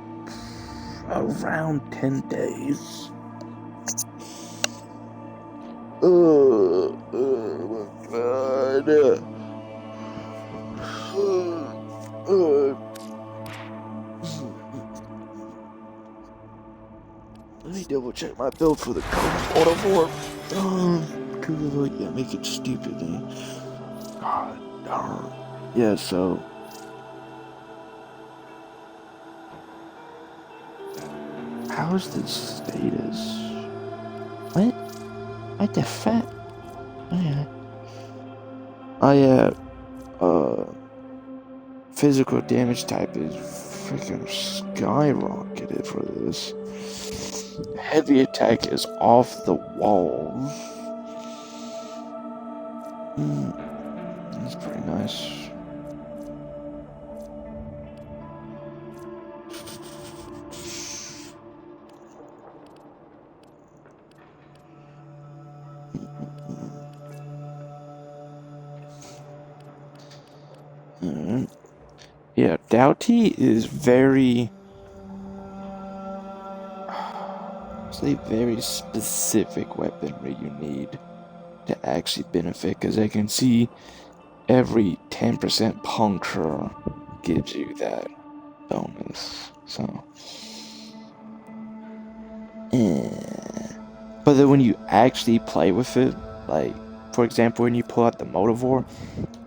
around 10 days. Oh my god. double check my build for the Auto War. Good. Yeah, make it stupid. God darn. Yeah, so. How's the status? What? What the fuck? Oh yeah. Oh yeah. Physical damage type is freaking skyrocketed for this. Heavy attack is off the walls. That's pretty nice. Yeah, Doughty is very... It's a very specific weaponry you need to actually benefit, because I can see every 10% puncture gives you that bonus, so... But then when you actually play with it, like, for example, when you pull out the Motivore,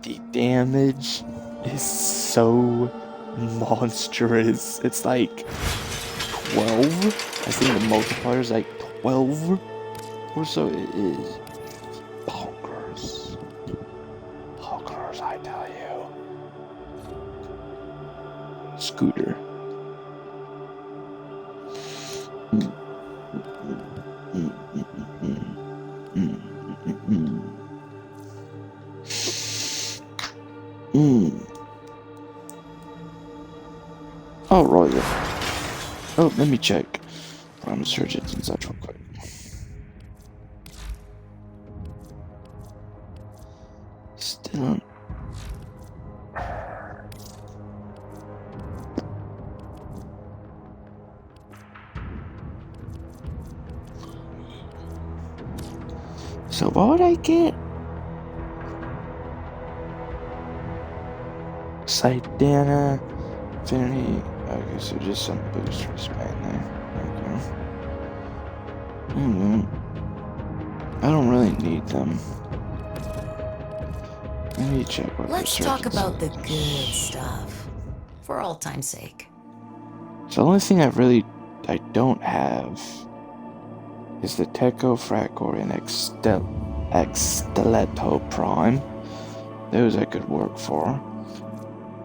the damage is so monstrous. It's like 12. I think the multiplier is like 12 or so. It is bonkers. Bonkers, I tell you. Scooter. Oh, right. Oh, let me check. Prime surgeons and such real quick. Still. So what would I get? Sidana, Infinity. Okay, so just some boosters right there. Okay. I don't really need them. Let me check what Let's talk about the good stuff, for all time's sake. So the only thing I don't have is the Teco Fracor and Exteleto Prime. Those I could work for.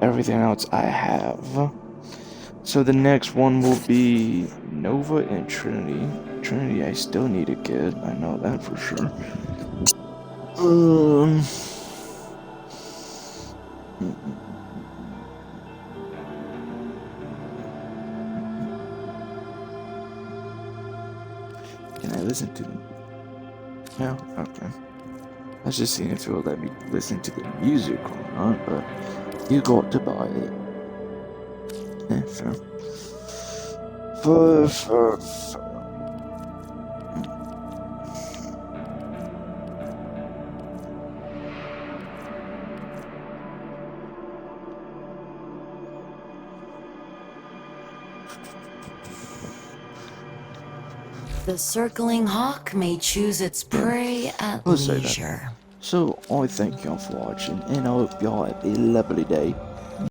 Everything else I have. So the next one will be Nova and Trinity. Trinity I still need to get. I know that for sure. Can I listen to them? No? Okay. I was just seeing if it will let me listen to the music or not, but you got to buy it. Yeah, fair. For. The circling hawk may choose its prey at Let's say that. leisure. So, I thank y'all for watching, and I hope y'all have a lovely day.